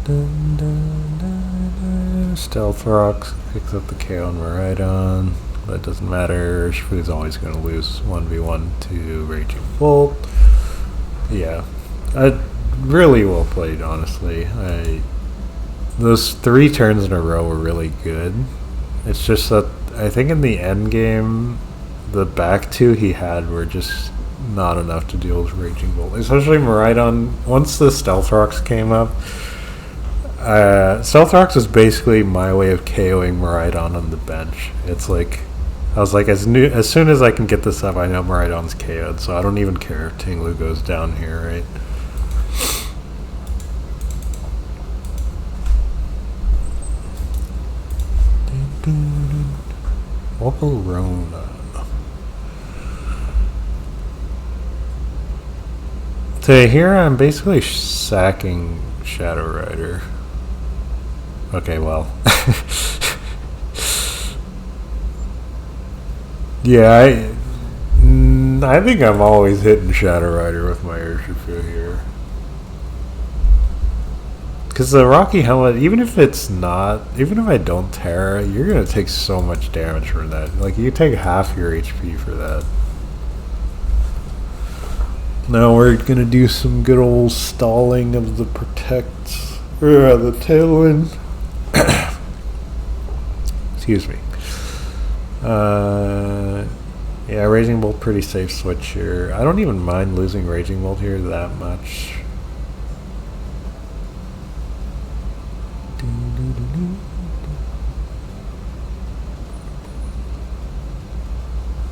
Dun, dun, dun, dun. Stealth Rocks picks up the KO on Miraidon. But it doesn't matter. Shifu's always going to lose 1v1 to Raging Bolt. Yeah. Really well played, honestly. Those 3 turns in a row were really good. It's just that I think in the end game, the back 2 he had were just not enough to deal with Raging Bolt. Especially Miraidon. Once the Stealth Rocks came up, Stealth Rocks is basically my way of KOing Miraidon on the bench. It's like, I was like, as soon as I can get this up, I know Miraidon's KO'd, so I don't even care if Tinglu goes down here, right? Waparona. So here I'm basically sacking Shadow Rider. Okay, well. Yeah, I think I'm always hitting Shadow Rider with my Urshifu here. Because the Rocky Helmet, even if I don't Terra, you're going to take so much damage from that. Like, you take half your HP for that. Now we're going to do some good old stalling of the Protect, or the Tailwind. Excuse me. Yeah, Raging Bolt, pretty safe switch here. I don't even mind losing Raging Bolt here that much.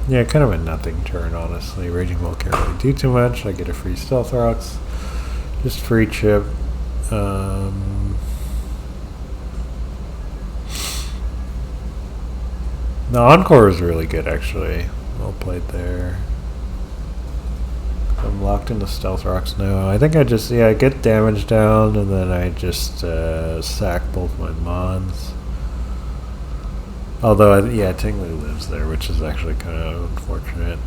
Yeah, kind of a nothing turn, honestly. Raging Bolt can't really do too much. I get a free Stealth Rocks. Just free chip. The Encore was really good, actually. Well played there. I'm locked into Stealth Rocks now. I think I just, I get damage down, and then I just sack both my Mons. Although, Tinglu lives there, which is actually kind of unfortunate.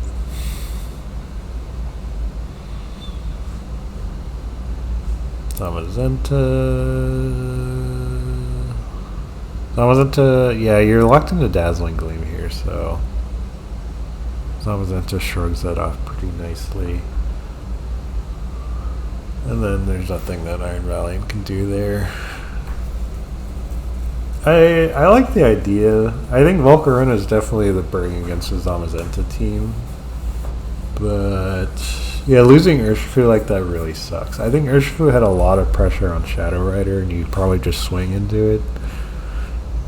Zamazenta, yeah, you're locked into Dazzling Gleam here, so Zamazenta shrugs that off pretty nicely. And then there's nothing that Iron Valiant can do there. I like the idea. I think Volcarona is definitely the burning against the Zamazenta team. But yeah, losing Urshifu like that really sucks. I think Urshifu had a lot of pressure on Shadow Rider, and you probably just swing into it.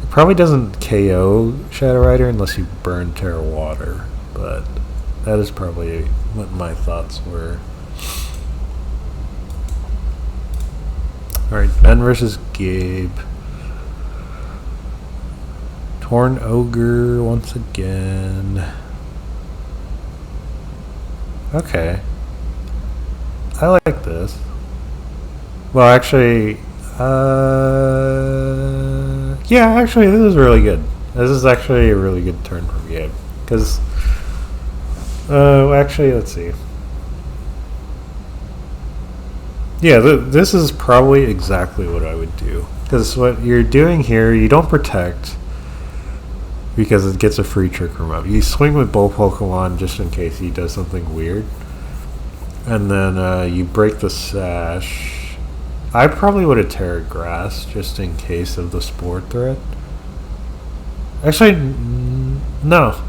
It probably doesn't KO Shadow Rider unless you burn Terra Water, but that is probably what my thoughts were. Alright, Ben versus Gabe. Torn Ogre once again. Okay. I like this. Well, actually, yeah, actually, this is really good. This is actually a really good turn from Gabe. Because Actually, let's see. Yeah, this is probably exactly what I would do. Because what you're doing here, you don't protect because it gets a free trick room up. You swing with both Pokemon just in case he does something weird. And then you break the sash. I probably would have Terra Grass just in case of the Spore threat. Actually, no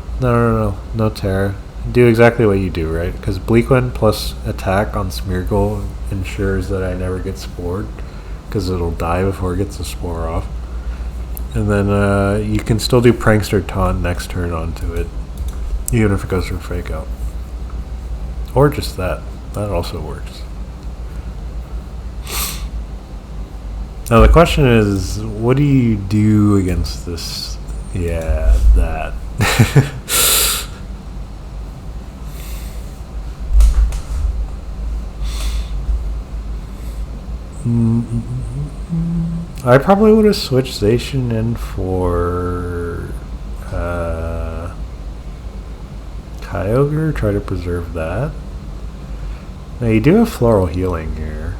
Terra. Do exactly what you do, right? Because Bleak Wind plus attack on Smeargle ensures that I never get spored, because it'll die before it gets the spore off. And then you can still do Prankster Taunt next turn onto it, even if it goes for Fake Out. Or just that. That also works. Now the question is, what do you do against this? Yeah, that. I probably would have switched Zacian in for Kyogre, try to preserve that. Now you do have Floral Healing here.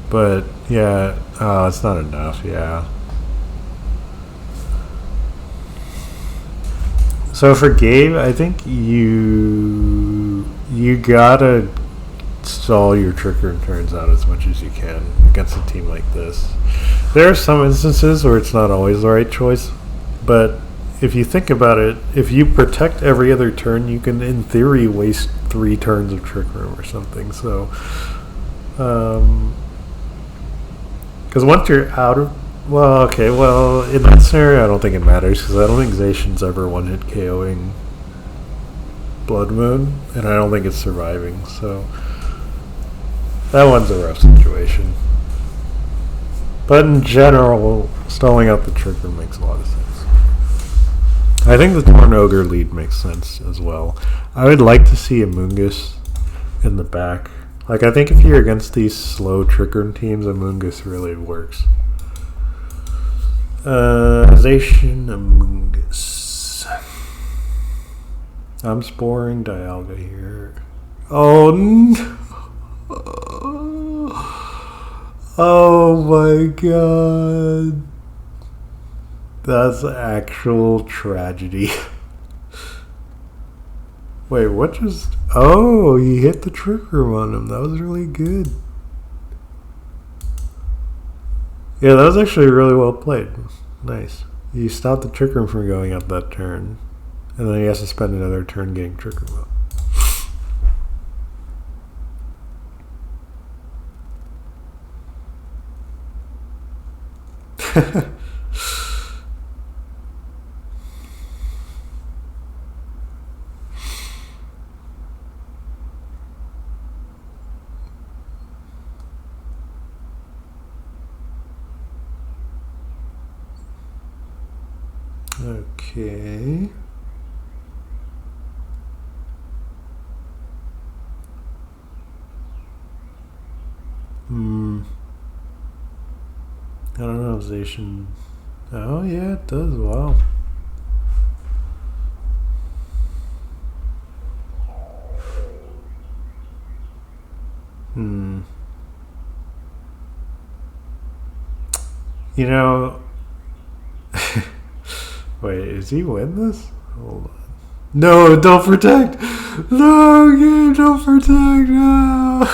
But yeah, it's not enough, yeah. So for Gabe, I think you gotta stall your Trick Room turns out as much as you can against a team like this. There are some instances where it's not always the right choice, but if you think about it, if you protect every other turn, you can in theory waste 3 turns of Trick Room or something. So because once you're out of, in that scenario I don't think it matters, because I don't think Zacian's ever one-hit KOing Blood Moon, and I don't think it's surviving, so that one's a rough situation. But in general, stalling out the Trick Room makes a lot of sense. I think the Torn Ogre lead makes sense as well. I would like to see a Mungus in the back. Like, I think if you're against these slow Trick Room teams, a Mungus really works. Zacian, a Mungus. I'm sporing Dialga here. Oh no! Oh my god. That's actual tragedy. Wait, what just... Oh, he hit the Trick Room on him. That was really good. Yeah, that was actually really well played. Nice. You stopped the Trick Room from going up that turn. And then he has to spend another turn getting Trick Room up. Okay. I don't know if Zacian... Oh yeah, it does. Wow. You know... Wait, is he win this? Hold on. No, don't protect! No, game, don't protect! No!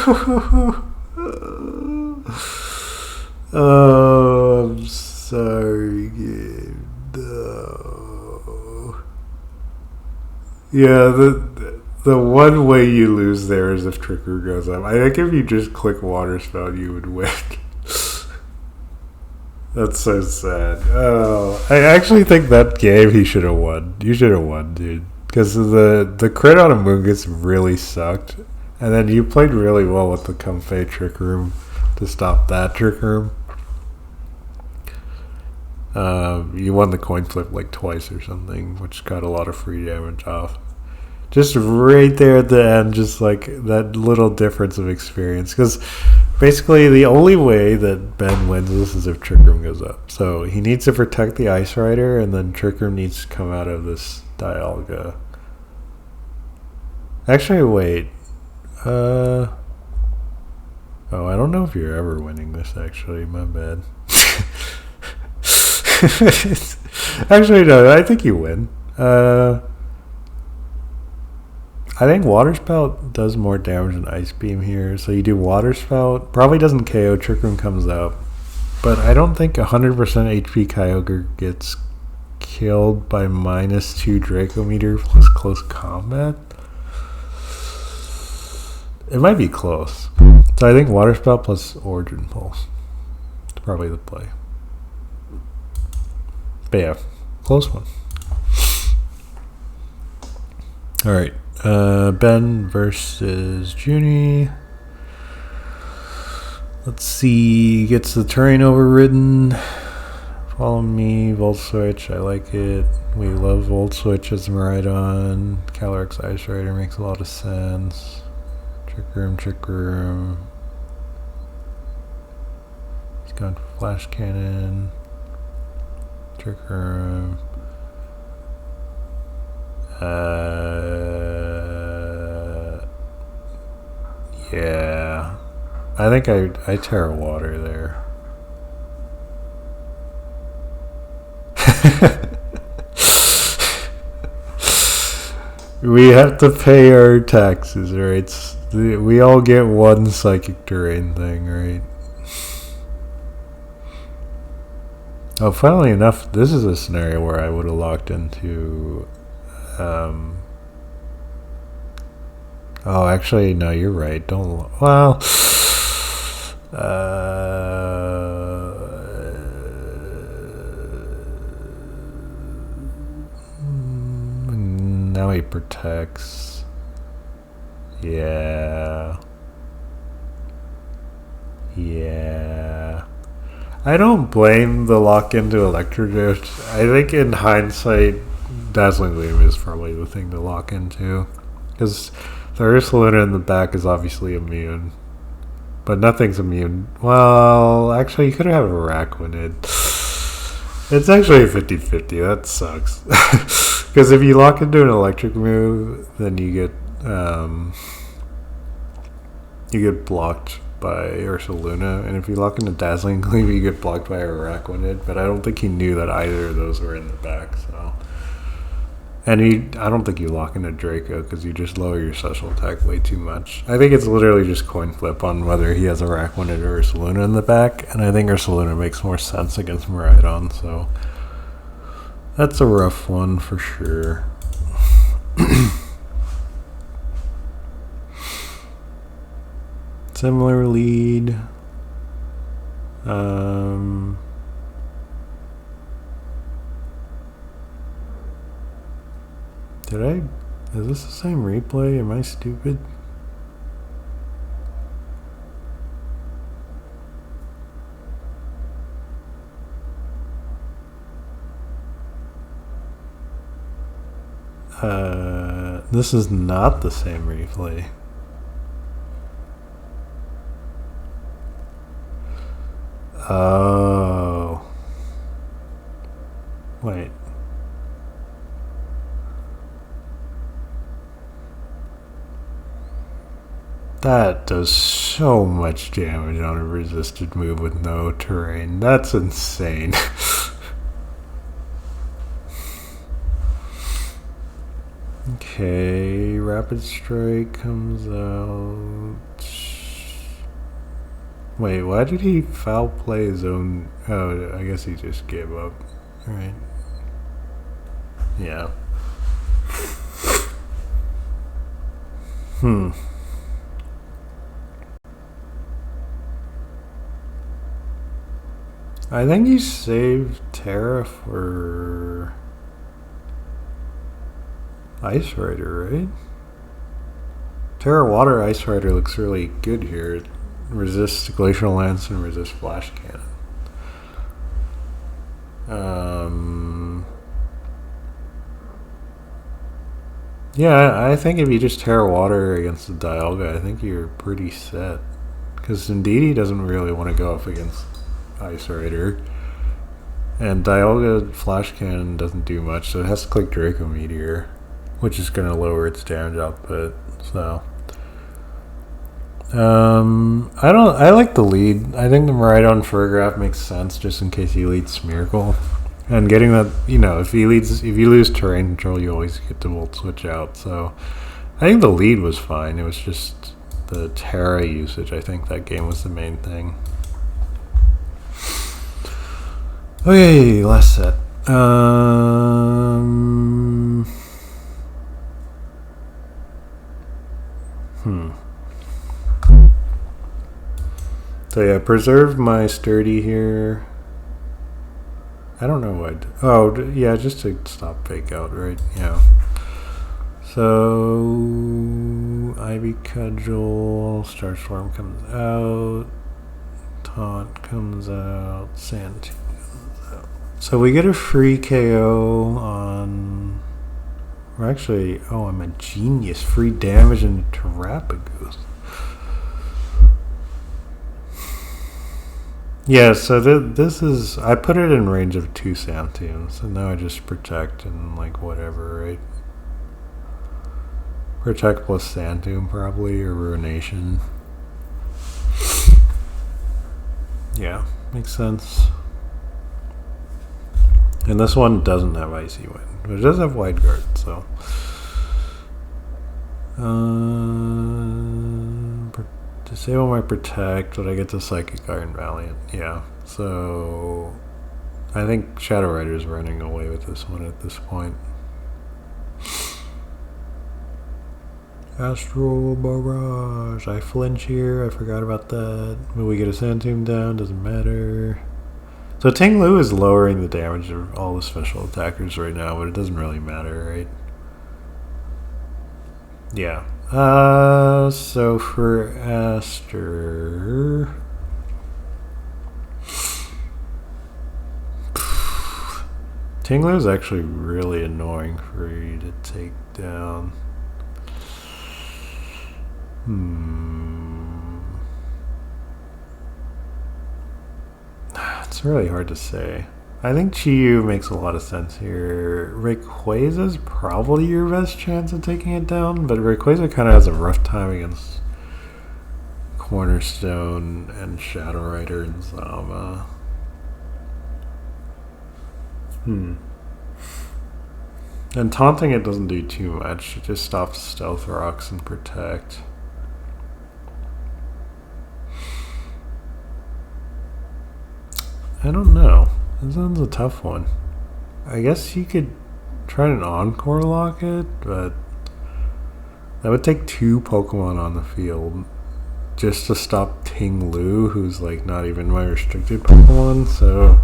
Oh, I'm sorry, game. No. Yeah, the one way you lose there is if Trick Room goes up. I think if you just click Water Spout, you would win. That's so sad. Oh, I actually think that game he should have won. You should have won, dude. Because the crit on Amoonguss really sucked. And then you played really well with the Comfey Trick Room to stop that Trick Room. You won the coin flip like twice or something, which got a lot of free damage off. Just right there at the end, just like that little difference of experience. Because basically, the only way that Ben wins this is if Trick Room goes up. So he needs to protect the Ice Rider, and then Trick Room needs to come out of this Dialga. Actually, wait. Oh, I don't know if you're ever winning this, actually. My bad. Actually, no, I think you win. I think Water Spout does more damage than Ice Beam here. So you do Water Spout. Probably doesn't KO. Trick Room comes out. But I don't think 100% HP Kyogre gets killed by -2 Draco Meter plus close combat. It might be close. So I think Water Spout plus Origin Pulse. It's probably the play. But yeah, close one. Alright. Ben versus Junie. Let's see. Gets the terrain overridden. Follow me. Volt Switch. I like it. We love Volt Switch as Miraidon. Calyrex Ice Rider makes a lot of sense. Trick Room. He's going for Flash Cannon. Trick Room. Yeah. I think I Terra Water there. We have to pay our taxes, right? We all get one Psychic Terrain thing, right? Oh, funnily enough, this is a scenario where I would have locked into... oh, actually, no, you're right. Don't... Well... now he protects. Yeah. I don't blame the lock into Electrodrift. I think in hindsight, Dazzling Gleam is probably the thing to lock into. Because the Ursaluna in the back is obviously immune. But nothing's immune. Well, actually, you could have a Araquanid. It's actually a 50-50. That sucks. Because if you lock into an electric move, then you get blocked by Ursaluna, and if you lock into Dazzling Gleam, you get blocked by Araquanid. But I don't think he knew that either of those were in the back. So, and I don't think you lock into Draco because you just lower your special attack way too much. I think it's literally just coin flip on whether he has Araquanid or Ursaluna in the back, and I think Ursaluna makes more sense against Miraidon. So that's a rough one for sure. Similar lead. Is this the same replay? Am I stupid? This is not the same replay. Oh. Wait. That does so much damage on a resisted move with no terrain. That's insane. Okay, Rapid Strike comes out. Wait, why did he foul play his own... Oh, I guess he just gave up. Alright. Yeah. I think he saved Terra for Ice Rider, right? Terra Water Ice Rider looks really good here. It resists Glacial Lance and resists Flash Cannon. Yeah, I think if you just tear water against the Dialga, I think you're pretty set. Because Indeedee doesn't really want to go up against Ice Rider. And Dialga Flash Cannon doesn't do much, so it has to click Draco Meteor, which is going to lower its damage output. So, I like the lead. I think the Miraidon Furgraph makes sense just in case he leads Smeargle. And getting that, if you lose terrain control, you always get to Volt Switch out. So, I think the lead was fine. It was just the Terra usage. I think that game was the main thing. Okay, last set. So yeah, preserve my sturdy here. I don't know what. Oh, yeah, just to stop fake out, right? Yeah. So Ivy Cudgel, Starstorm comes out, Taunt comes out, Sand. So we get a free KO on. Or actually, I'm a genius. Free damage into Terrapagoose. Yeah, so this is. I put it in range of 2 Sandtunes, and now I just protect and whatever, right? Protect plus Sandtune probably, or Ruination. Yeah, makes sense. And this one doesn't have Icy Wind, but it does have Wide Guard, so. Disable my Protect, but I get the Psychic Iron Valiant. Yeah, so. I think Shadow Rider's running away with this one at this point. Astral Barrage. I flinch here. I forgot about that. When we get a Sandtomb down, doesn't matter. So Ting-Lu is lowering the damage of all the special attackers right now, but it doesn't really matter, right? Yeah. So for Aster... Ting-Lu is actually really annoying for you to take down. It's really hard to say. I think Chi-Yu makes a lot of sense here. Rayquaza's probably your best chance of taking it down, but Rayquaza kind of has a rough time against Cornerstone and Shadow Rider and Zama. And taunting it doesn't do too much. It just stops Stealth Rocks and Protect. I don't know. This one's a tough one. I guess you could try an Encore Lock it, but that would take 2 Pokemon on the field just to stop Ting-Lu, who's not even my restricted Pokemon. So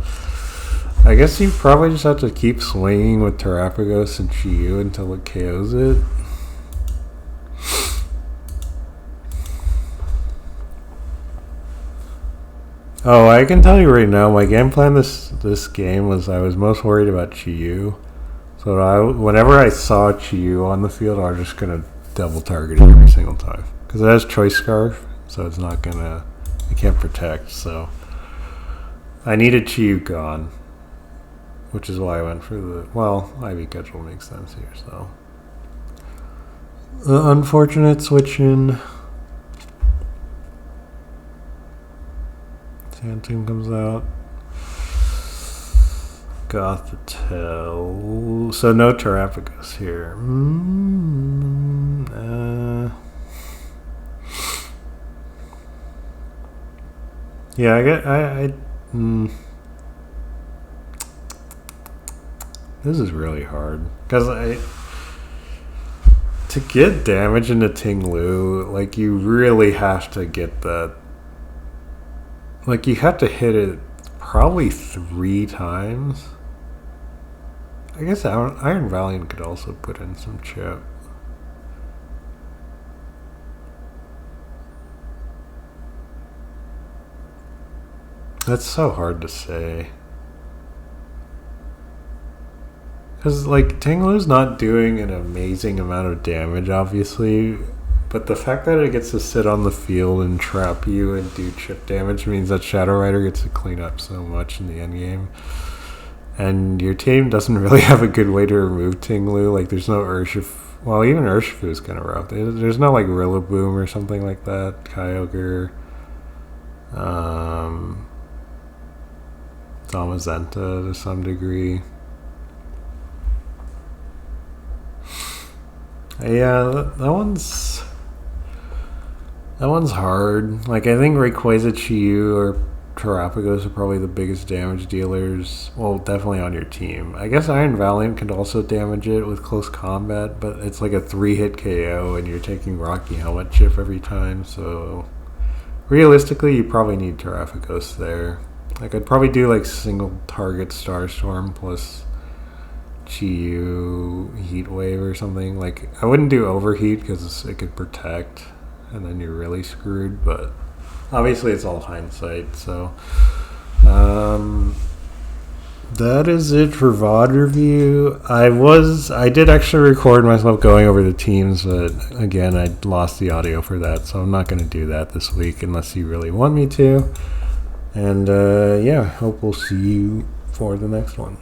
I guess you probably just have to keep swinging with Terrapagos and Chi-Yu until it KOs it. Oh, I can tell you right now, my game plan this game was I was most worried about Chi-Yu. So whenever I saw Chi-Yu on the field, I was just going to double target it every single time. Because it has Choice Scarf, so it's not going to... It can't protect, so... I needed Chi-Yu gone. Which is why I went for the... Well, Ivy Cudgel makes sense here, so... Unfortunate switch in... Sandtomb comes out. Gothitelle. So no Terrapagos here. Yeah, this is really hard. Because to get damage into Ting-Lu, you really have to get that. You have to hit it probably 3 times. I guess Iron Valiant could also put in some chip. That's so hard to say. Because, like, Tinglu's not doing an amazing amount of damage, obviously, but the fact that it gets to sit on the field and trap you and do chip damage means that Shadow Rider gets to clean up so much in the end game. And your team doesn't really have a good way to remove Tinglu. Like, there's no Urshifu. Well, even Urshifu is kind of rough. There's no, like, Rillaboom or something like that. Kyogre. Zamazenta to some degree. Yeah, that one's hard. Like, I think Rayquaza, Chiyu, or Terapagos are probably the biggest damage dealers. Well, definitely on your team. I guess Iron Valiant could also damage it with close combat, but it's like a 3-hit KO, and you're taking Rocky Helmet Chip every time. So realistically, you probably need Terapagos there. Like, I'd probably do like single target Starstorm plus Chiyu Heat Wave or something. Like, I wouldn't do Overheat because it could protect, and then you're really screwed. But obviously, it's all hindsight. So that is it for VOD review. I did actually record myself going over the teams, but again, I lost the audio for that, so I'm not going to do that this week unless you really want me to. And yeah, hope we'll see you for the next one.